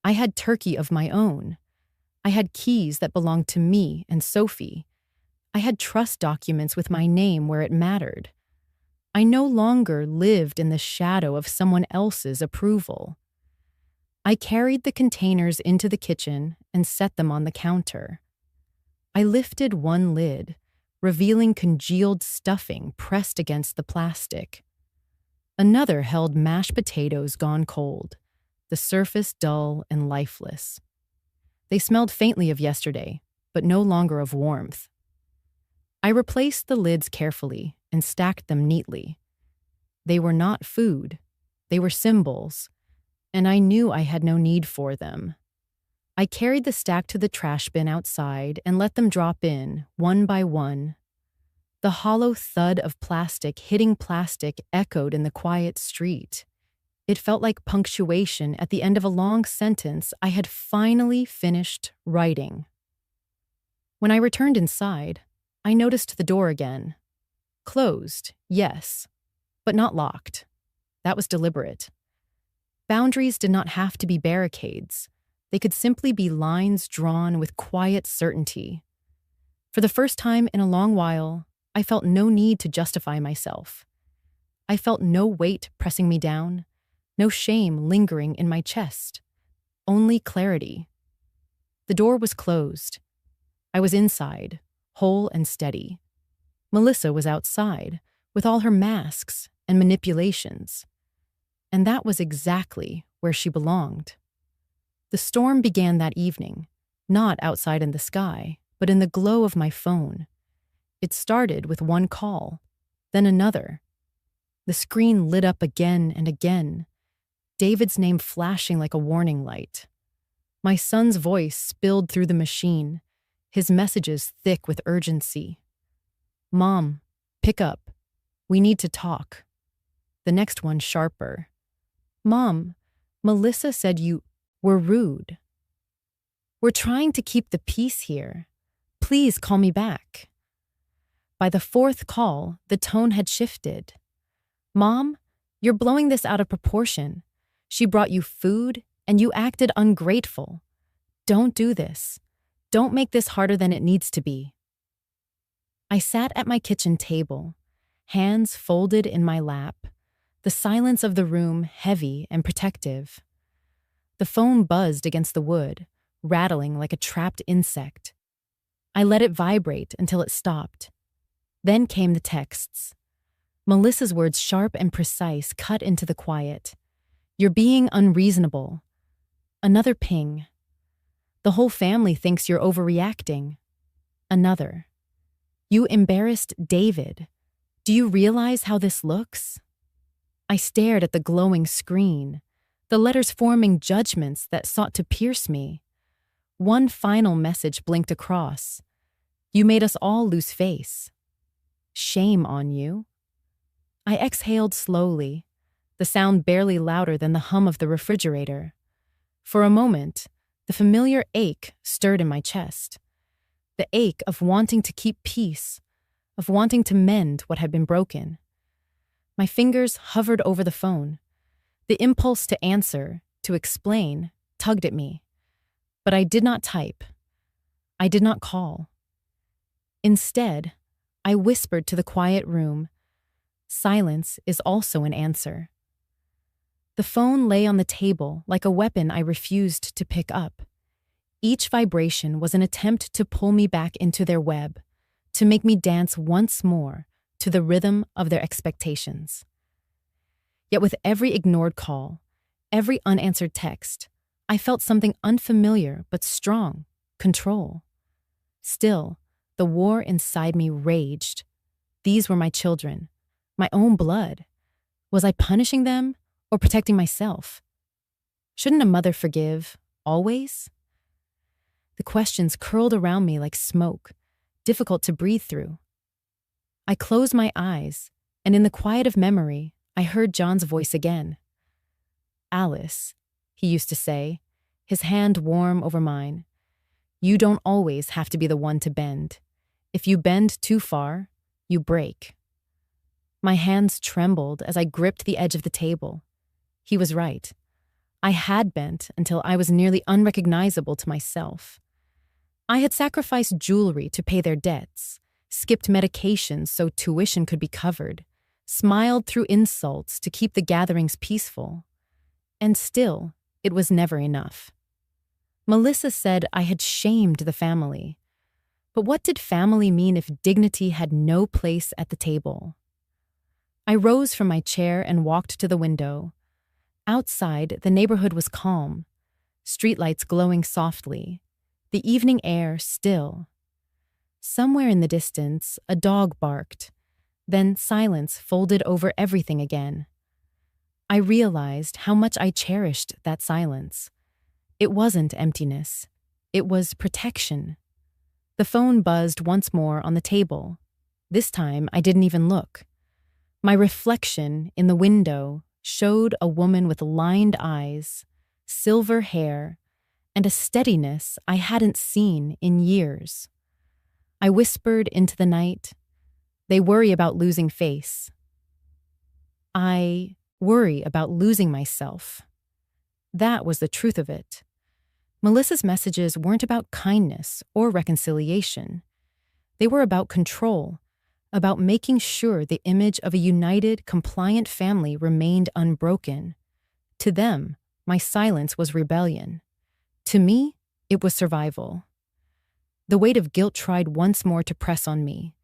I had turkey of my own. I had keys that belonged to me and Sophie. I had trust documents with my name where it mattered. I no longer lived in the shadow of someone else's approval. I carried the containers into the kitchen and set them on the counter. I lifted one lid, revealing congealed stuffing pressed against the plastic. Another held mashed potatoes gone cold, the surface dull and lifeless. They smelled faintly of yesterday, but no longer of warmth. I replaced the lids carefully and stacked them neatly. They were not food, they were symbols, and I knew I had no need for them. I carried the stack to the trash bin outside and let them drop in, one by one. The hollow thud of plastic hitting plastic echoed in the quiet street. It felt like punctuation at the end of a long sentence I had finally finished writing. When I returned inside, I noticed the door again. Closed, yes, but not locked. That was deliberate. Boundaries did not have to be barricades. They could simply be lines drawn with quiet certainty. For the first time in a long while, I felt no need to justify myself. I felt no weight pressing me down, no shame lingering in my chest, only clarity. The door was closed. I was inside, whole and steady. Melissa was outside, with all her masks and manipulations. And that was exactly where she belonged. The storm began that evening, not outside in the sky, but in the glow of my phone. It started with one call, then another. The screen lit up again and again, David's name flashing like a warning light. My son's voice spilled through the machine, his messages thick with urgency. Mom, pick up. We need to talk. The next one sharper. Mom, Melissa said you were rude. We're trying to keep the peace here. Please call me back. By the fourth call, the tone had shifted. Mom, you're blowing this out of proportion. She brought you food, and you acted ungrateful. Don't do this. Don't make this harder than it needs to be. I sat at my kitchen table, hands folded in my lap, the silence of the room heavy and protective. The phone buzzed against the wood, rattling like a trapped insect. I let it vibrate until it stopped. Then came the texts. Melissa's words, sharp and precise, cut into the quiet. "You're being unreasonable." Another ping. "The whole family thinks you're overreacting." Another. "You embarrassed David. Do you realize how this looks?" I stared at the glowing screen, the letters forming judgments that sought to pierce me. One final message blinked across. "You made us all lose face. Shame on you." I exhaled slowly, the sound barely louder than the hum of the refrigerator. For a moment, the familiar ache stirred in my chest. The ache of wanting to keep peace, of wanting to mend what had been broken. My fingers hovered over the phone. The impulse to answer, to explain, tugged at me. But I did not type. I did not call. Instead, I whispered to the quiet room, "Silence is also an answer." The phone lay on the table like a weapon I refused to pick up. Each vibration was an attempt to pull me back into their web, to make me dance once more to the rhythm of their expectations. Yet with every ignored call, every unanswered text, I felt something unfamiliar but strong: control. Still, the war inside me raged. These were my children, my own blood. Was I punishing them or protecting myself? Shouldn't a mother forgive, always? The questions curled around me like smoke, difficult to breathe through. I closed my eyes, and in the quiet of memory, I heard John's voice again. "Alice," he used to say, his hand warm over mine, "you don't always have to be the one to bend. If you bend too far, you break." My hands trembled as I gripped the edge of the table. He was right. I had bent until I was nearly unrecognizable to myself. I had sacrificed jewelry to pay their debts, skipped medications so tuition could be covered, smiled through insults to keep the gatherings peaceful. And still, it was never enough. Melissa said I had shamed the family. But what did family mean if dignity had no place at the table? I rose from my chair and walked to the window. Outside, the neighborhood was calm, streetlights glowing softly, the evening air still. Somewhere in the distance, a dog barked. Then silence folded over everything again. I realized how much I cherished that silence. It wasn't emptiness. It was protection. The phone buzzed once more on the table. This time, I didn't even look. My reflection in the window showed a woman with lined eyes, silver hair, and a steadiness I hadn't seen in years. I whispered into the night, "They worry about losing face. I worry about losing myself." That was the truth of it. Melissa's messages weren't about kindness or reconciliation. They were about control, about making sure the image of a united, compliant family remained unbroken. To them, my silence was rebellion. To me, it was survival. The weight of guilt tried once more to press on me.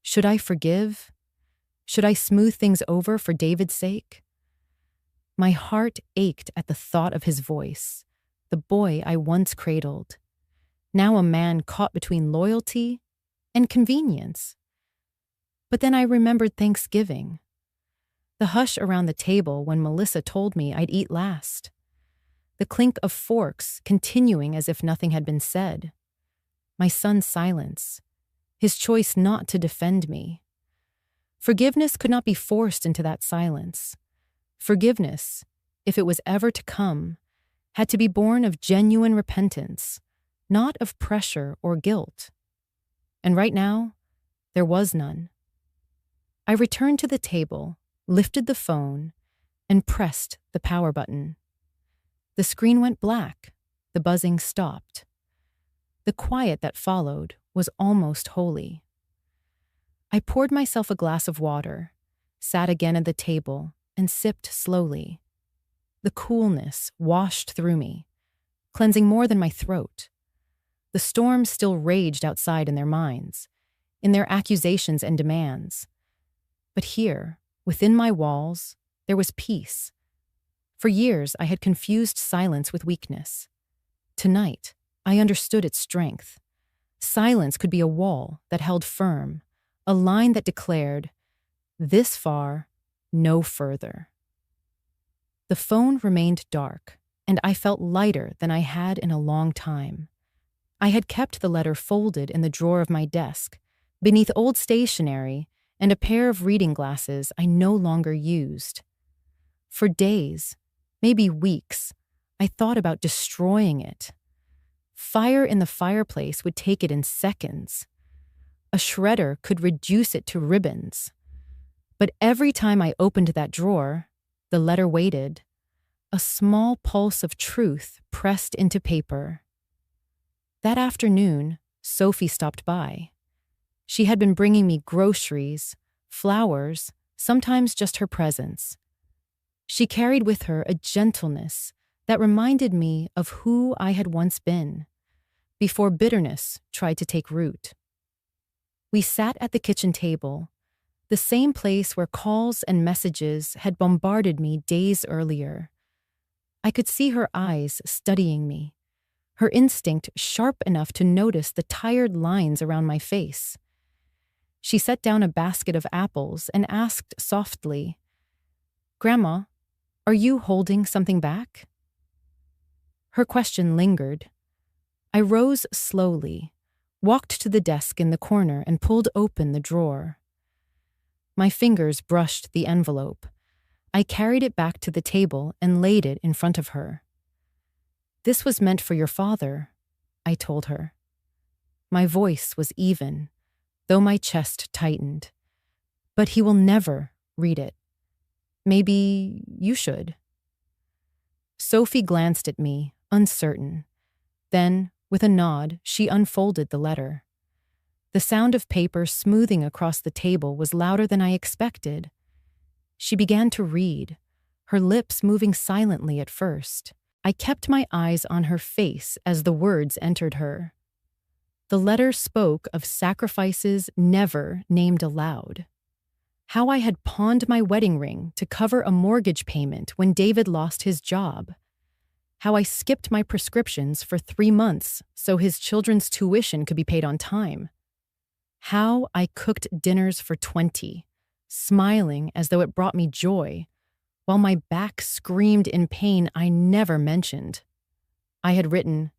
Should I forgive? Should I smooth things over for David's sake? My heart ached at the thought of his voice, the boy I once cradled, now a man caught between loyalty and convenience. But then I remembered Thanksgiving, the hush around the table when Melissa told me I'd eat last, the clink of forks continuing as if nothing had been said, my son's silence, his choice not to defend me. Forgiveness could not be forced into that silence. Forgiveness, if it was ever to come, had to be born of genuine repentance, not of pressure or guilt. And right now, there was none. I returned to the table, lifted the phone, and pressed the power button. The screen went black. The buzzing stopped. The quiet that followed was almost holy. I poured myself a glass of water, sat again at the table, and sipped slowly. The coolness washed through me, cleansing more than my throat. The storm still raged outside in their minds, in their accusations and demands. But here, within my walls, there was peace. For years, I had confused silence with weakness. Tonight, I understood its strength. Silence could be a wall that held firm, a line that declared, this far, no further. The phone remained dark, and I felt lighter than I had in a long time. I had kept the letter folded in the drawer of my desk, beneath old stationery and a pair of reading glasses I no longer used. For days, maybe weeks, I thought about destroying it. Fire in the fireplace would take it in seconds. A shredder could reduce it to ribbons. But every time I opened that drawer, the letter waited. A small pulse of truth pressed into paper. That afternoon, Sophie stopped by. She had been bringing me groceries, flowers, sometimes just her presence. She carried with her a gentleness that reminded me of who I had once been, before bitterness tried to take root. We sat at the kitchen table, the same place where calls and messages had bombarded me days earlier. I could see her eyes studying me, her instinct sharp enough to notice the tired lines around my face. She set down a basket of apples and asked softly, "Grandma, are you holding something back?" Her question lingered. I rose slowly, walked to the desk in the corner and pulled open the drawer. My fingers brushed the envelope. I carried it back to the table and laid it in front of her. "This was meant for your father," I told her. My voice was even, though my chest tightened. "But he will never read it. Maybe you should." Sophie glanced at me, uncertain. Then, with a nod, she unfolded the letter. The sound of paper smoothing across the table was louder than I expected. She began to read, her lips moving silently at first. I kept my eyes on her face as the words entered her. The letter spoke of sacrifices never named aloud. How I had pawned my wedding ring to cover a mortgage payment when David lost his job. How I skipped my prescriptions for 3 months so his children's tuition could be paid on time. How I cooked dinners for 20, smiling as though it brought me joy, while my back screamed in pain I never mentioned. I had written,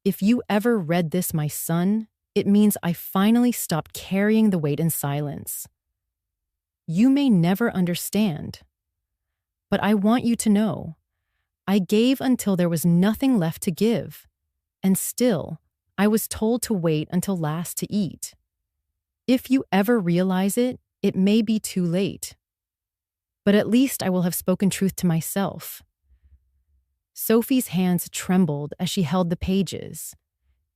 "If you ever read this, my son, it means I finally stopped carrying the weight in silence. You may never understand, but I want you to know, I gave until there was nothing left to give, and still, I was told to wait until last to eat. If you ever realize it, it may be too late. But at least I will have spoken truth to myself." Sophie's hands trembled as she held the pages.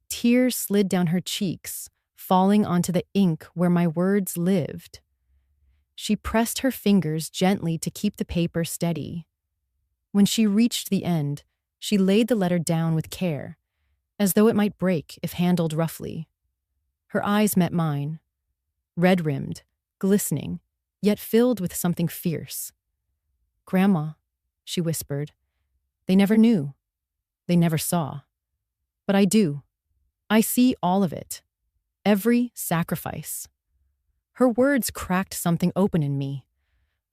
Tears slid down her cheeks, falling onto the ink where my words lived. She pressed her fingers gently to keep the paper steady. When she reached the end, she laid the letter down with care, as though it might break if handled roughly. Her eyes met mine, red-rimmed, glistening, yet filled with something fierce. "Grandma," she whispered, "they never knew. They never saw. But I do. I see all of it. Every sacrifice." Her words cracked something open in me.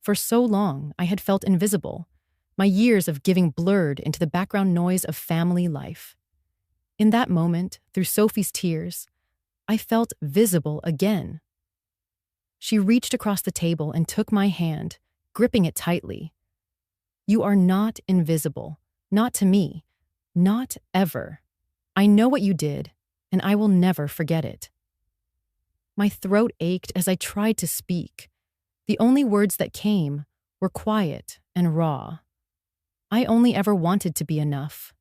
For so long, I had felt invisible, my years of giving blurred into the background noise of family life. In that moment, through Sophie's tears, I felt visible again. She reached across the table and took my hand, gripping it tightly. "You are not invisible, not to me, not ever. I know what you did, and I will never forget it." My throat ached as I tried to speak. The only words that came were quiet and raw. I only ever wanted to be enough.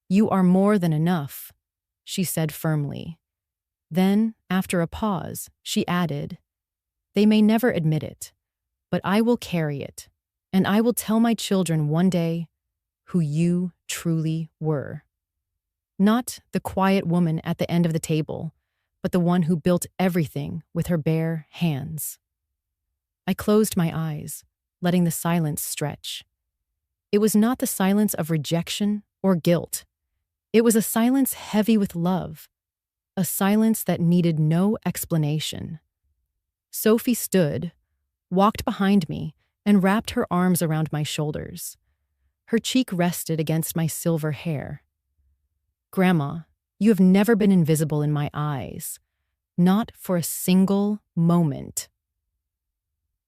"You are more than enough," she said firmly. Then, after a pause, she added, "They may never admit it, but I will carry it, and I will tell my children one day who you truly were. Not the quiet woman at the end of the table, but the one who built everything with her bare hands." I closed my eyes, letting the silence stretch. It was not the silence of rejection or guilt. It was a silence heavy with love, a silence that needed no explanation. Sophie stood, walked behind me, and wrapped her arms around my shoulders. Her cheek rested against my silver hair. "Grandma, you have never been invisible in my eyes. Not for a single moment."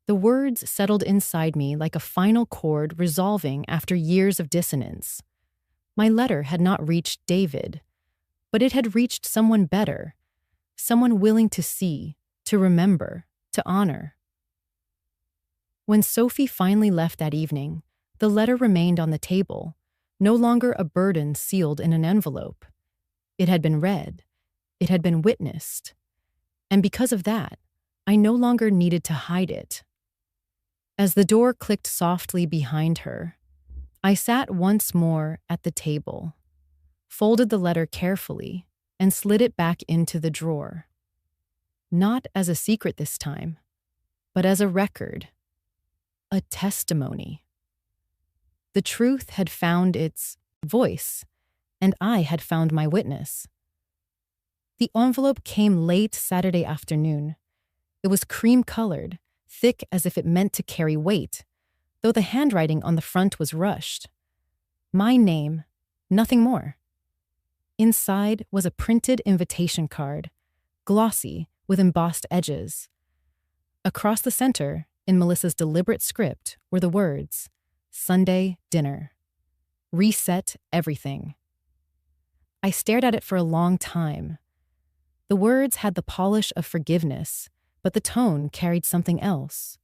The words settled inside me like a final chord resolving after years of dissonance. My letter had not reached David, but it had reached someone better, someone willing to see, to remember, to honor. When Sophie finally left that evening, the letter remained on the table, no longer a burden sealed in an envelope. It had been read. It had been witnessed. And because of that, I no longer needed to hide it. As the door clicked softly behind her, I sat once more at the table, folded the letter carefully, and slid it back into the drawer. Not as a secret this time, but as a record, a testimony. The truth had found its voice, and I had found my witness. The envelope came late Saturday afternoon. It was cream-colored, thick as if it meant to carry weight, though the handwriting on the front was rushed. My name, nothing more. Inside was a printed invitation card, glossy with embossed edges. Across the center, in Melissa's deliberate script, were the words, "Sunday dinner. Reset everything." I stared at it for a long time. The words had the polish of forgiveness, but the tone carried something else.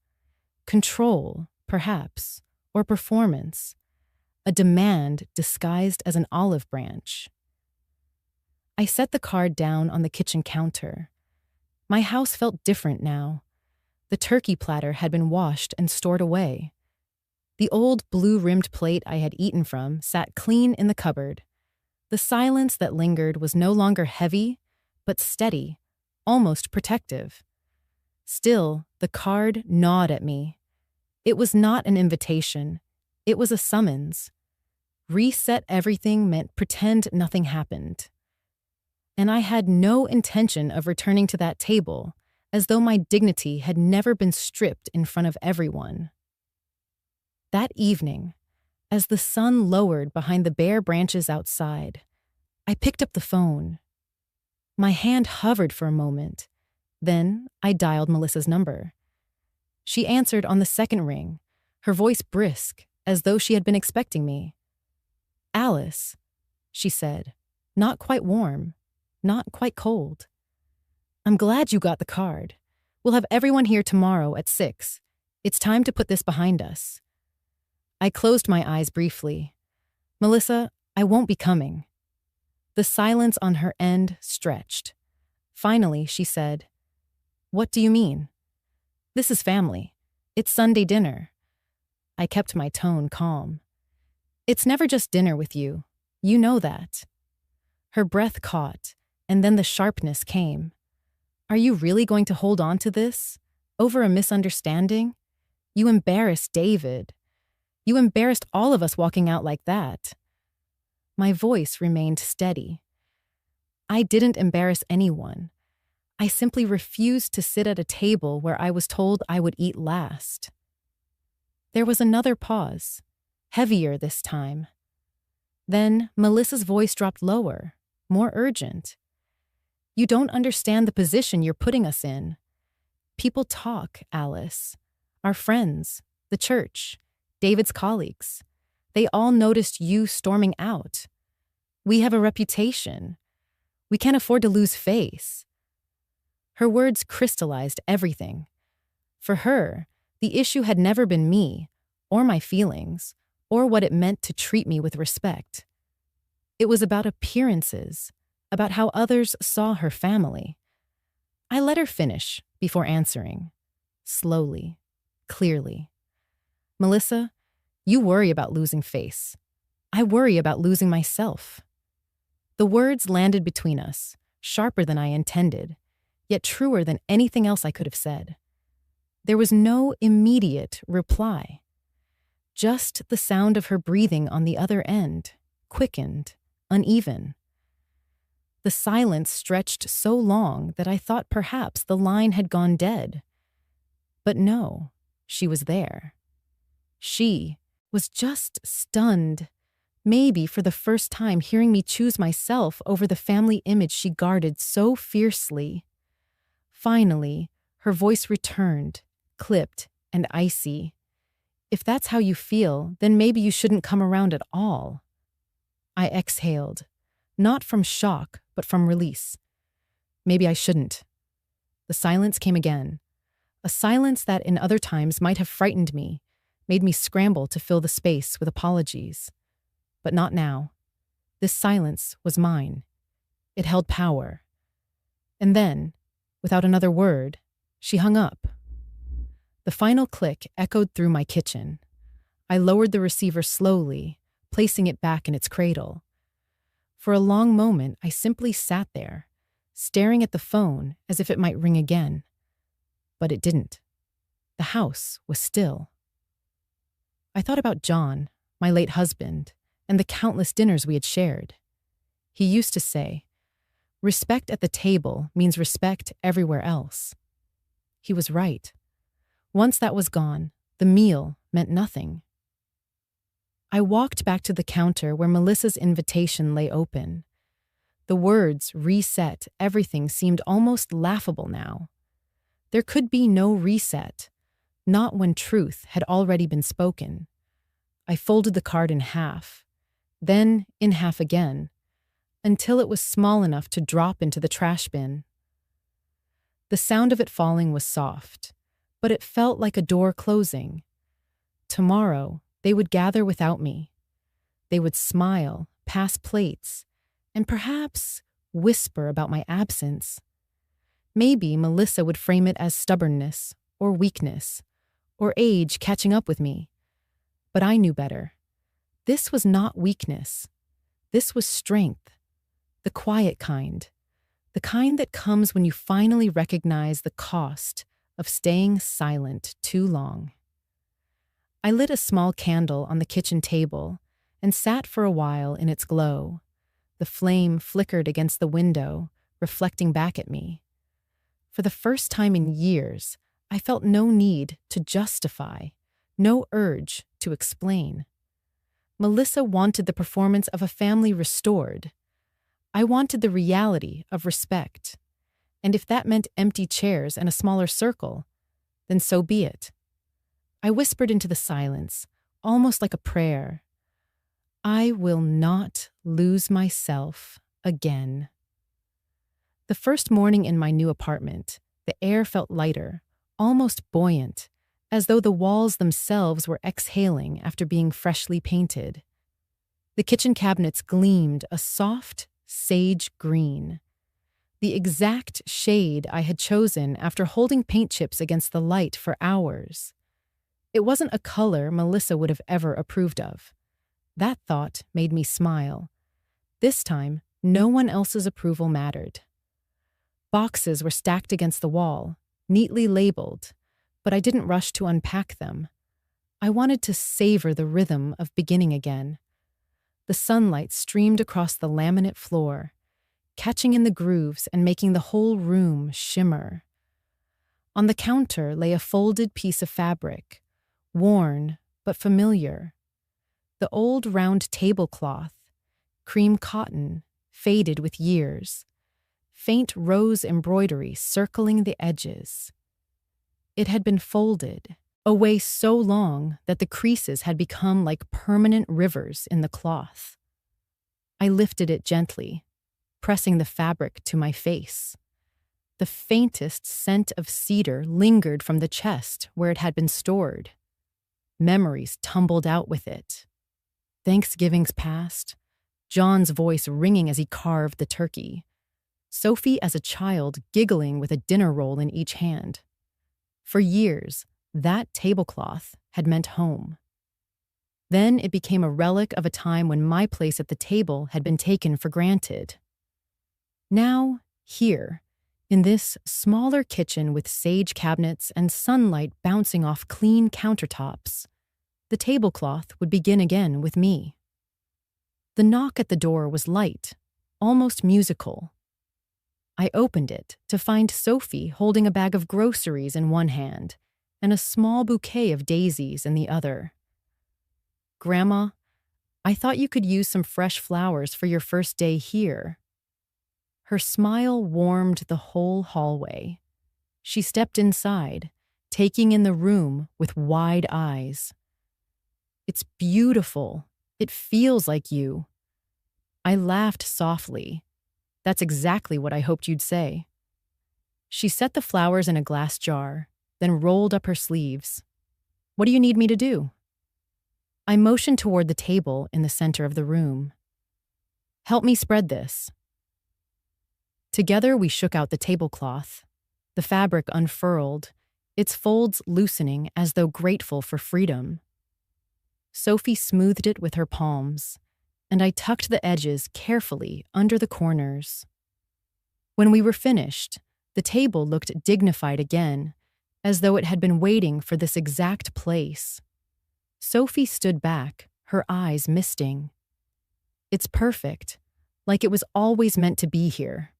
Control, perhaps, or performance. A demand disguised as an olive branch. I set the card down on the kitchen counter. My house felt different now. The turkey platter had been washed and stored away. The old blue-rimmed plate I had eaten from sat clean in the cupboard. The silence that lingered was no longer heavy, but steady, almost protective. Still, the card gnawed at me. It was not an invitation. It was a summons. Reset everything meant pretend nothing happened. And I had no intention of returning to that table, as though my dignity had never been stripped in front of everyone. That evening, as the sun lowered behind the bare branches outside, I picked up the phone. My hand hovered for a moment. Then I dialed Melissa's number. She answered on the second ring, her voice brisk, as though she had been expecting me. "Alice," she said, not quite warm, not quite cold. "I'm glad you got the card. We'll have everyone here tomorrow at 6. It's time to put this behind us." I closed my eyes briefly. "Melissa, I won't be coming." The silence on her end stretched. Finally, she said, "What do you mean?" "This is family. It's Sunday dinner." I kept my tone calm. "It's never just dinner with you. You know that." Her breath caught, and then the sharpness came. "Are you really going to hold on to this? Over a misunderstanding? You embarrassed David. You embarrassed all of us walking out like that." My voice remained steady. I didn't embarrass anyone. I simply refused to sit at a table where I was told I would eat last. There was another pause, heavier this time. Then Melissa's voice dropped lower, more urgent. "You don't understand the position you're putting us in. People talk, Alice. Our friends, the church, David's colleagues. They all noticed you storming out. We have a reputation. We can't afford to lose face." Her words crystallized everything. For her, the issue had never been me, or my feelings, or what it meant to treat me with respect. It was about appearances, about how others saw her family. I let her finish before answering, slowly, clearly. "Melissa, you worry about losing face. I worry about losing myself." The words landed between us, sharper than I intended, yet truer than anything else I could have said. There was no immediate reply. Just the sound of her breathing on the other end, quickened, uneven. The silence stretched so long that I thought perhaps the line had gone dead. But no, she was there. She was just stunned, maybe for the first time hearing me choose myself over the family image she guarded so fiercely. Finally, her voice returned, clipped and icy. "If that's how you feel, then maybe you shouldn't come around at all." I exhaled, not from shock, but from release. Maybe I shouldn't. The silence came again, a silence that in other times might have frightened me, made me scramble to fill the space with apologies. But not now. This silence was mine. It held power. And then, without another word, she hung up. The final click echoed through my kitchen. I lowered the receiver slowly, placing it back in its cradle. For a long moment, I simply sat there, staring at the phone as if it might ring again. But it didn't. The house was still. I thought about John, my late husband, and the countless dinners we had shared. He used to say, "Respect at the table means respect everywhere else." He was right. Once that was gone, the meal meant nothing. I walked back to the counter where Melissa's invitation lay open. The words "reset" everything seemed almost laughable now. There could be no reset, not when truth had already been spoken. I folded the card in half, then in half again, until it was small enough to drop into the trash bin. The sound of it falling was soft, but it felt like a door closing. Tomorrow, they would gather without me. They would smile, pass plates, and perhaps whisper about my absence. Maybe Melissa would frame it as stubbornness or weakness or age catching up with me. But I knew better. This was not weakness. This was strength. The quiet kind. The kind that comes when you finally recognize the cost of staying silent too long. I lit a small candle on the kitchen table and sat for a while in its glow. The flame flickered against the window, reflecting back at me. For the first time in years, I felt no need to justify, no urge to explain. Melissa wanted the performance of a family restored. I wanted the reality of respect. And if that meant empty chairs and a smaller circle, then so be it. I whispered into the silence, almost like a prayer. I will not lose myself again. The first morning in my new apartment, the air felt lighter, almost buoyant, as though the walls themselves were exhaling after being freshly painted. The kitchen cabinets gleamed a soft sage green, the exact shade I had chosen after holding paint chips against the light for hours. It wasn't a color Melissa would have ever approved of. That thought made me smile. This time, no one else's approval mattered. Boxes were stacked against the wall, neatly labeled, but I didn't rush to unpack them. I wanted to savor the rhythm of beginning again. The sunlight streamed across the laminate floor, catching in the grooves and making the whole room shimmer. On the counter lay a folded piece of fabric, worn but familiar. The old round tablecloth, cream cotton, faded with years, faint rose embroidery circling the edges. It had been folded away so long that the creases had become like permanent rivers in the cloth. I lifted it gently, pressing the fabric to my face. The faintest scent of cedar lingered from the chest where it had been stored. Memories tumbled out with it. Thanksgivings past, John's voice ringing as he carved the turkey. Sophie as a child giggling with a dinner roll in each hand. For years, that tablecloth had meant home. Then it became a relic of a time when my place at the table had been taken for granted. Now, here, In this smaller kitchen with sage cabinets and sunlight bouncing off clean countertops, the tablecloth would begin again with me. The knock at the door was light, almost musical. I opened it to find Sophie holding a bag of groceries in one hand and a small bouquet of daisies in the other. "Grandma, I thought you could use some fresh flowers for your first day here." Her smile warmed the whole hallway. She stepped inside, taking in the room with wide eyes. "It's beautiful. It feels like you." I laughed softly. "That's exactly what I hoped you'd say." She set the flowers in a glass jar, then rolled up her sleeves. "What do you need me to do?" I motioned toward the table in the center of the room. "Help me spread this." Together we shook out the tablecloth. The fabric unfurled, its folds loosening as though grateful for freedom. Sophie smoothed it with her palms, and I tucked the edges carefully under the corners. When we were finished, the table looked dignified again, as though it had been waiting for this exact place. Sophie stood back, her eyes misting. "It's perfect, like it was always meant to be here."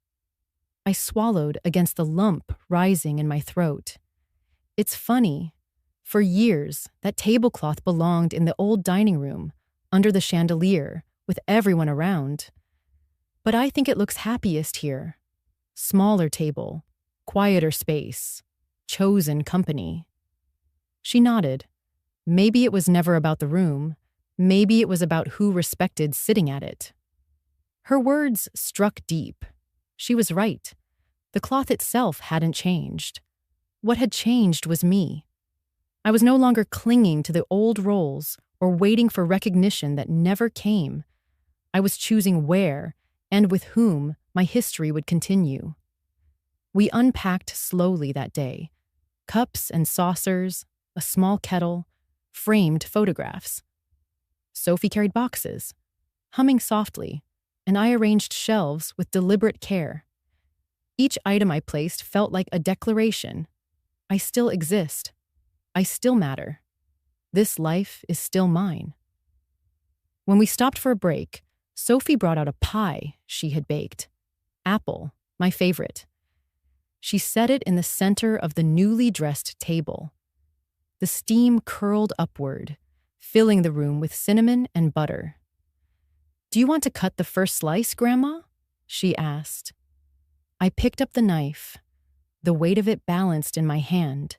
I swallowed against the lump rising in my throat. It's funny. For years, that tablecloth belonged in the old dining room, under the chandelier, with everyone around. But I think it looks happiest here. Smaller table, quieter space, chosen company. She nodded. Maybe it was never about the room. Maybe it was about who respected sitting at it. Her words struck deep. She was right. The cloth itself hadn't changed. What had changed was me. I was no longer clinging to the old roles or waiting for recognition that never came. I was choosing where and with whom my history would continue. We unpacked slowly that day. Cups and saucers, a small kettle, framed photographs. Sophie carried boxes, humming softly, and I arranged shelves with deliberate care. Each item I placed felt like a declaration. I still exist. I still matter. This life is still mine. When we stopped for a break, Sophie brought out a pie she had baked. Apple, my favorite. She set it in the center of the newly dressed table. The steam curled upward, filling the room with cinnamon and butter. "Do you want to cut the first slice, Grandma?" she asked. I picked up the knife, the weight of it balanced in my hand.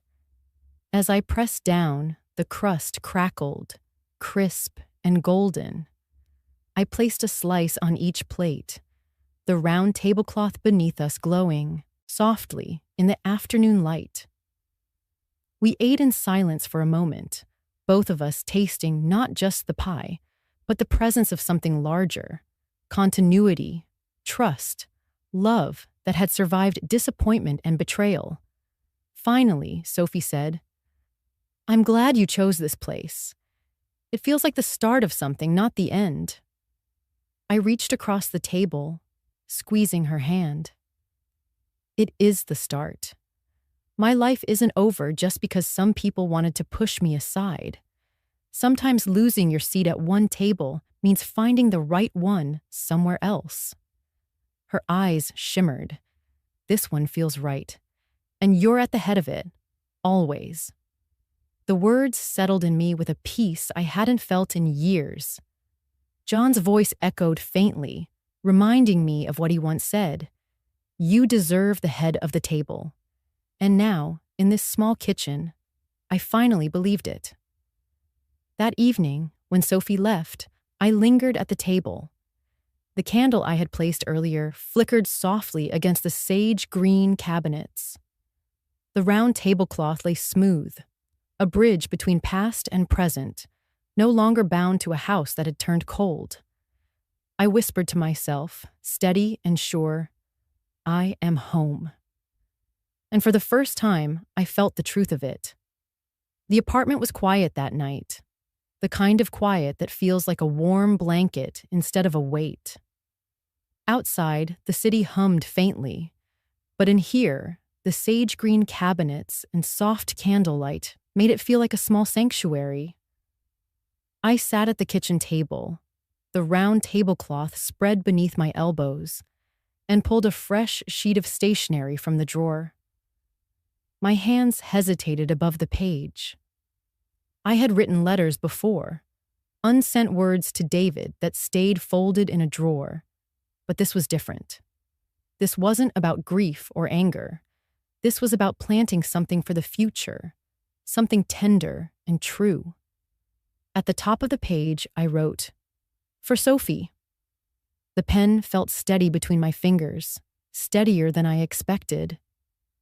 As I pressed down, the crust crackled, crisp and golden. I placed a slice on each plate, the round tablecloth beneath us glowing softly in the afternoon light. We ate in silence for a moment, both of us tasting not just the pie, but the presence of something larger, continuity, trust, love that had survived disappointment and betrayal. Finally, Sophie said, "I'm glad you chose this place. It feels like the start of something, not the end." I reached across the table, squeezing her hand. It is the start. My life isn't over just because some people wanted to push me aside. Sometimes losing your seat at one table means finding the right one somewhere else. Her eyes shimmered. "This one feels right. And you're at the head of it. Always." The words settled in me with a peace I hadn't felt in years. John's voice echoed faintly, reminding me of what he once said. "You deserve the head of the table." And now, in this small kitchen, I finally believed it. That evening, when Sophie left, I lingered at the table. The candle I had placed earlier flickered softly against the sage green cabinets. The round tablecloth lay smooth, a bridge between past and present, no longer bound to a house that had turned cold. I whispered to myself, steady and sure, I am home. And for the first time, I felt the truth of it. The apartment was quiet that night, the kind of quiet that feels like a warm blanket instead of a weight. Outside, the city hummed faintly. But in here, the sage green cabinets and soft candlelight made it feel like a small sanctuary. I sat at the kitchen table, the round tablecloth spread beneath my elbows, and pulled a fresh sheet of stationery from the drawer. My hands hesitated above the page. I had written letters before, unsent words to David that stayed folded in a drawer, but this was different. This wasn't about grief or anger. This was about planting something for the future, something tender and true. At the top of the page, I wrote, "For Sophie." The pen felt steady between my fingers, steadier than I expected.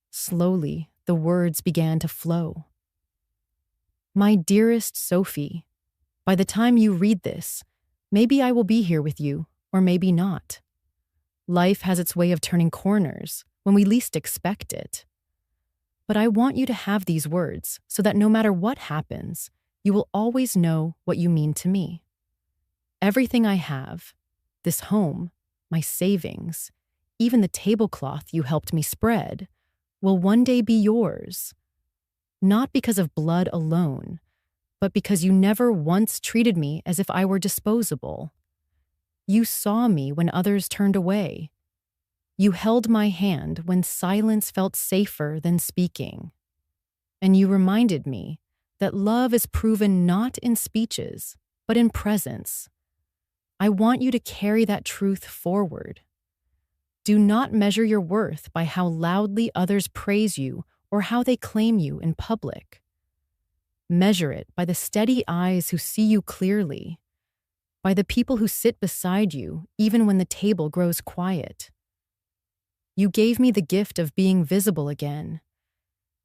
Slowly, the words began to flow. My dearest Sophie, by the time you read this, maybe I will be here with you, or maybe not. Life has its way of turning corners when we least expect it. But I want you to have these words so that no matter what happens, you will always know what you mean to me. Everything I have, this home, my savings, even the tablecloth you helped me spread, will one day be yours. Not because of blood alone, but because you never once treated me as if I were disposable. You saw me when others turned away. You held my hand when silence felt safer than speaking. And you reminded me that love is proven not in speeches, but in presence. I want you to carry that truth forward. Do not measure your worth by how loudly others praise you or how they claim you in public. Measure it by the steady eyes who see you clearly, by the people who sit beside you even when the table grows quiet. You gave me the gift of being visible again,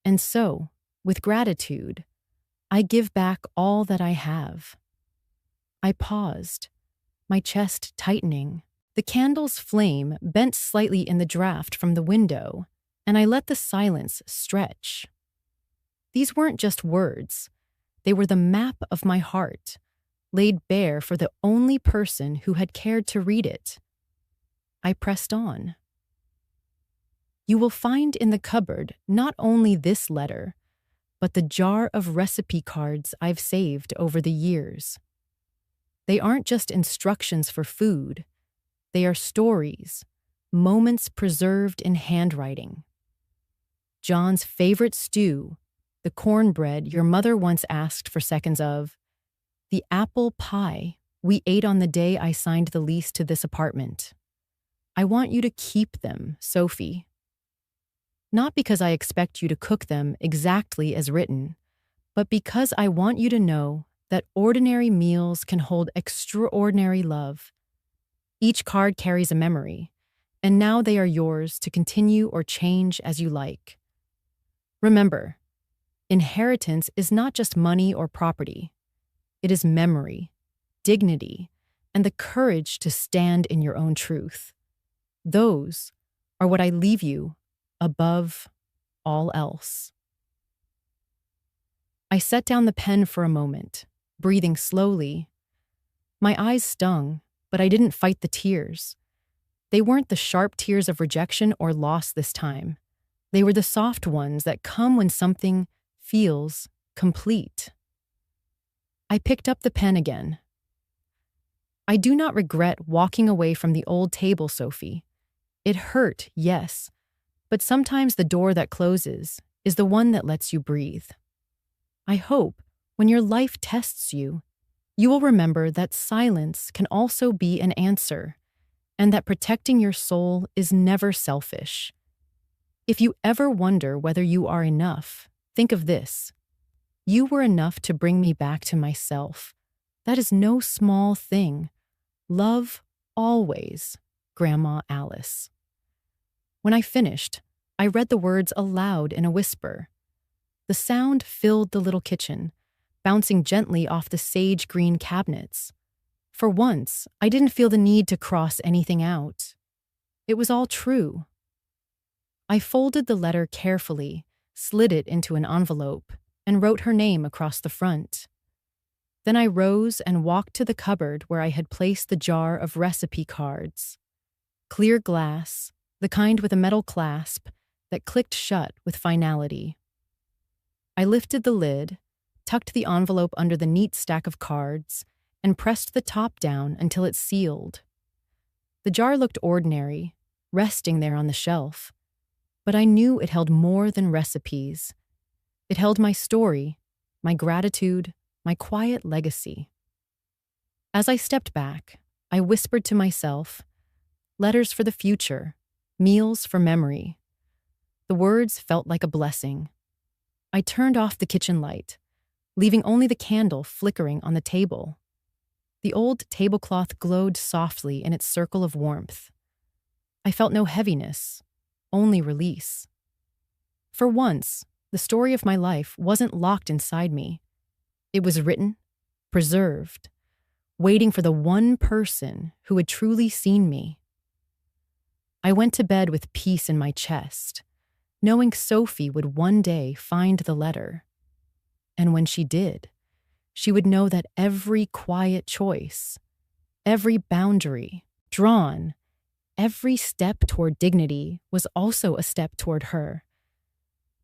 and so, with gratitude, I give back all that I have. I paused, my chest tightening. The candle's flame bent slightly in the draft from the window, and I let the silence stretch. These weren't just words. They were the map of my heart, laid bare for the only person who had cared to read it. I pressed on. You will find in the cupboard not only this letter, but the jar of recipe cards I've saved over the years. They aren't just instructions for food. They are stories, moments preserved in handwriting. John's favorite stew, the cornbread your mother once asked for seconds of, the apple pie we ate on the day I signed the lease to this apartment. I want you to keep them, Sophie. Not because I expect you to cook them exactly as written, but because I want you to know that ordinary meals can hold extraordinary love. Each card carries a memory, and now they are yours to continue or change as you like. Remember, inheritance is not just money or property. It is memory, dignity, and the courage to stand in your own truth. Those are what I leave you above all else. I set down the pen for a moment, breathing slowly. My eyes stung, but I didn't fight the tears. They weren't the sharp tears of rejection or loss this time. They were the soft ones that come when something feels complete. I picked up the pen again. I do not regret walking away from the old table, Sophie. It hurt, yes, but sometimes the door that closes is the one that lets you breathe. I hope, when your life tests you, you will remember that silence can also be an answer, and that protecting your soul is never selfish. If you ever wonder whether you are enough, think of this. You were enough to bring me back to myself. That is no small thing. Love always, Grandma Alice. When I finished, I read the words aloud in a whisper. The sound filled the little kitchen, bouncing gently off the sage green cabinets. For once, I didn't feel the need to cross anything out. It was all true. I folded the letter carefully, slid it into an envelope, and wrote her name across the front. Then I rose and walked to the cupboard where I had placed the jar of recipe cards. Clear glass, the kind with a metal clasp, that clicked shut with finality. I lifted the lid, tucked the envelope under the neat stack of cards, and pressed the top down until it sealed. The jar looked ordinary, resting there on the shelf, but I knew it held more than recipes. It held my story, my gratitude, my quiet legacy. As I stepped back, I whispered to myself, letters for the future, meals for memory. The words felt like a blessing. I turned off the kitchen light, leaving only the candle flickering on the table. The old tablecloth glowed softly in its circle of warmth. I felt no heaviness, only release. For once, the story of my life wasn't locked inside me. It was written, preserved, waiting for the one person who had truly seen me. I went to bed with peace in my chest, knowing Sophie would one day find the letter. And when she did, she would know that every quiet choice, every boundary drawn, every step toward dignity was also a step toward her.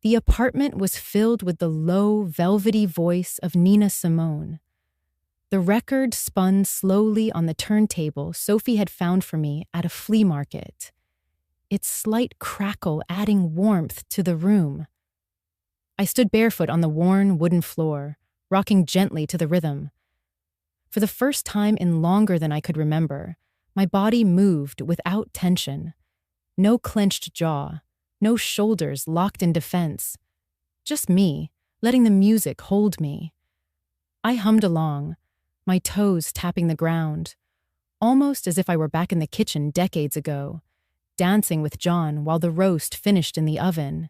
The apartment was filled with the low, velvety voice of Nina Simone. The record spun slowly on the turntable Sophie had found for me at a flea market, its slight crackle adding warmth to the room. I stood barefoot on the worn wooden floor, rocking gently to the rhythm. For the first time in longer than I could remember, my body moved without tension. No clenched jaw, no shoulders locked in defense. Just me, letting the music hold me. I hummed along, my toes tapping the ground, almost as if I were back in the kitchen decades ago, dancing with John while the roast finished in the oven.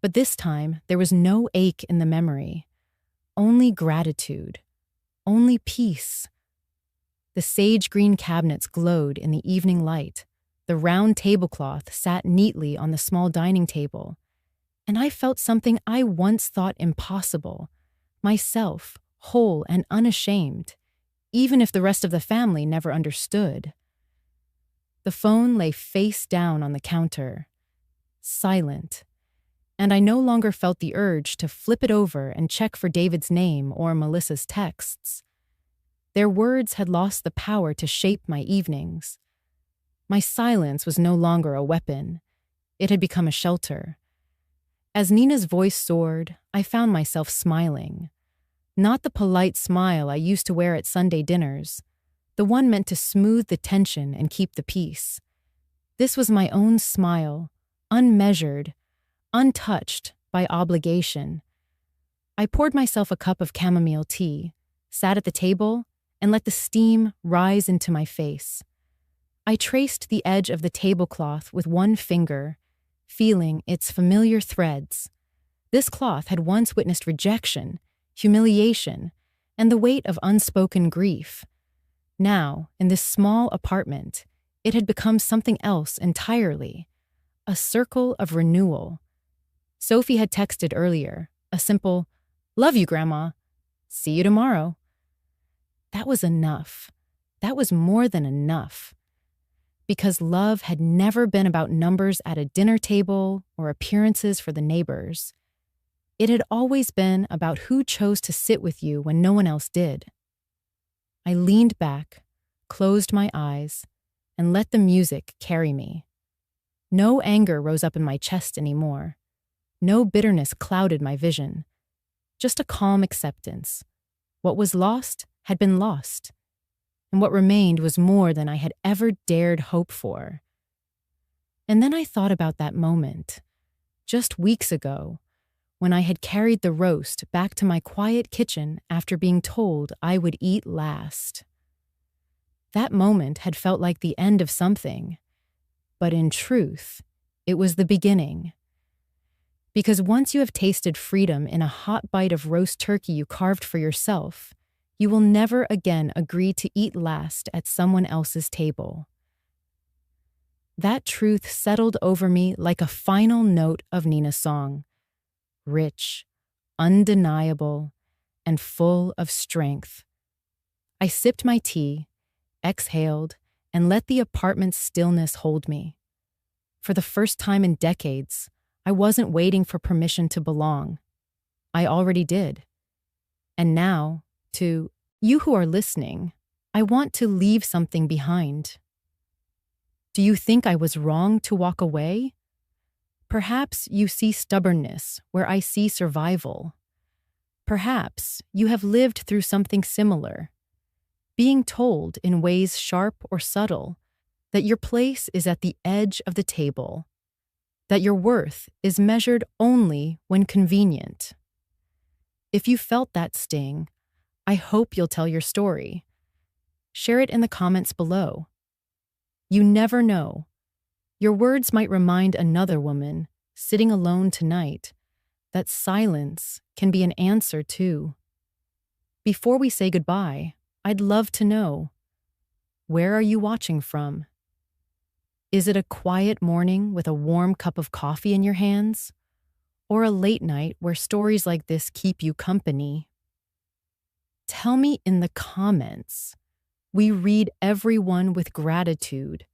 But this time, there was no ache in the memory. Only gratitude. Only peace. The sage green cabinets glowed in the evening light. The round tablecloth sat neatly on the small dining table. And I felt something I once thought impossible. Myself, whole and unashamed, even if the rest of the family never understood. The phone lay face down on the counter, silent, and I no longer felt the urge to flip it over and check for David's name or Melissa's texts. Their words had lost the power to shape my evenings. My silence was no longer a weapon. It had become a shelter. As Nina's voice soared, I found myself smiling. Not the polite smile I used to wear at Sunday dinners, the one meant to smooth the tension and keep the peace. This was my own smile, unmeasured, untouched by obligation. I poured myself a cup of chamomile tea, sat at the table, and let the steam rise into my face. I traced the edge of the tablecloth with one finger, feeling its familiar threads. This cloth had once witnessed rejection, humiliation, and the weight of unspoken grief. Now, in this small apartment, it had become something else entirely, a circle of renewal. Sophie had texted earlier, a simple, "Love you, Grandma. See you tomorrow." That was enough. That was more than enough. Because love had never been about numbers at a dinner table or appearances for the neighbors. It had always been about who chose to sit with you when no one else did. I leaned back, closed my eyes, and let the music carry me. No anger rose up in my chest anymore. No bitterness clouded my vision. Just a calm acceptance. What was lost had been lost, and what remained was more than I had ever dared hope for. And then I thought about that moment, just weeks ago, when I had carried the roast back to my quiet kitchen after being told I would eat last. That moment had felt like the end of something, but in truth, it was the beginning. Because once you have tasted freedom in a hot bite of roast turkey you carved for yourself, you will never again agree to eat last at someone else's table. That truth settled over me like a final note of Nina's song. Rich, undeniable, and full of strength. I sipped my tea, exhaled, and let the apartment's stillness hold me. For the first time in decades, I wasn't waiting for permission to belong. I already did. And now, to you who are listening, I want to leave something behind. Do you think I was wrong to walk away? Perhaps you see stubbornness where I see survival. Perhaps you have lived through something similar, being told in ways sharp or subtle that your place is at the edge of the table, that your worth is measured only when convenient. If you felt that sting, I hope you'll tell your story. Share it in the comments below. You never know. Your words might remind another woman sitting alone tonight that silence can be an answer too. Before we say goodbye, I'd love to know, where are you watching from? Is it a quiet morning with a warm cup of coffee in your hands? Or a late night where stories like this keep you company? Tell me in the comments. We read everyone with gratitude.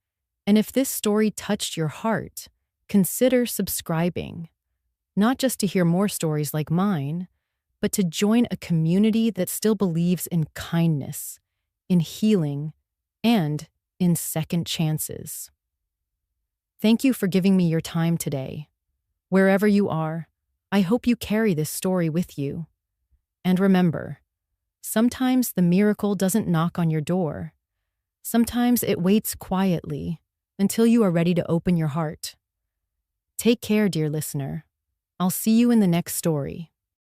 And if this story touched your heart, consider subscribing. Not just to hear more stories like mine, but to join a community that still believes in kindness, in healing, and in second chances. Thank you for giving me your time today. Wherever you are, I hope you carry this story with you. And remember, sometimes the miracle doesn't knock on your door. Sometimes it waits quietly until you are ready to open your heart. Take care, dear listener. I'll see you in the next story.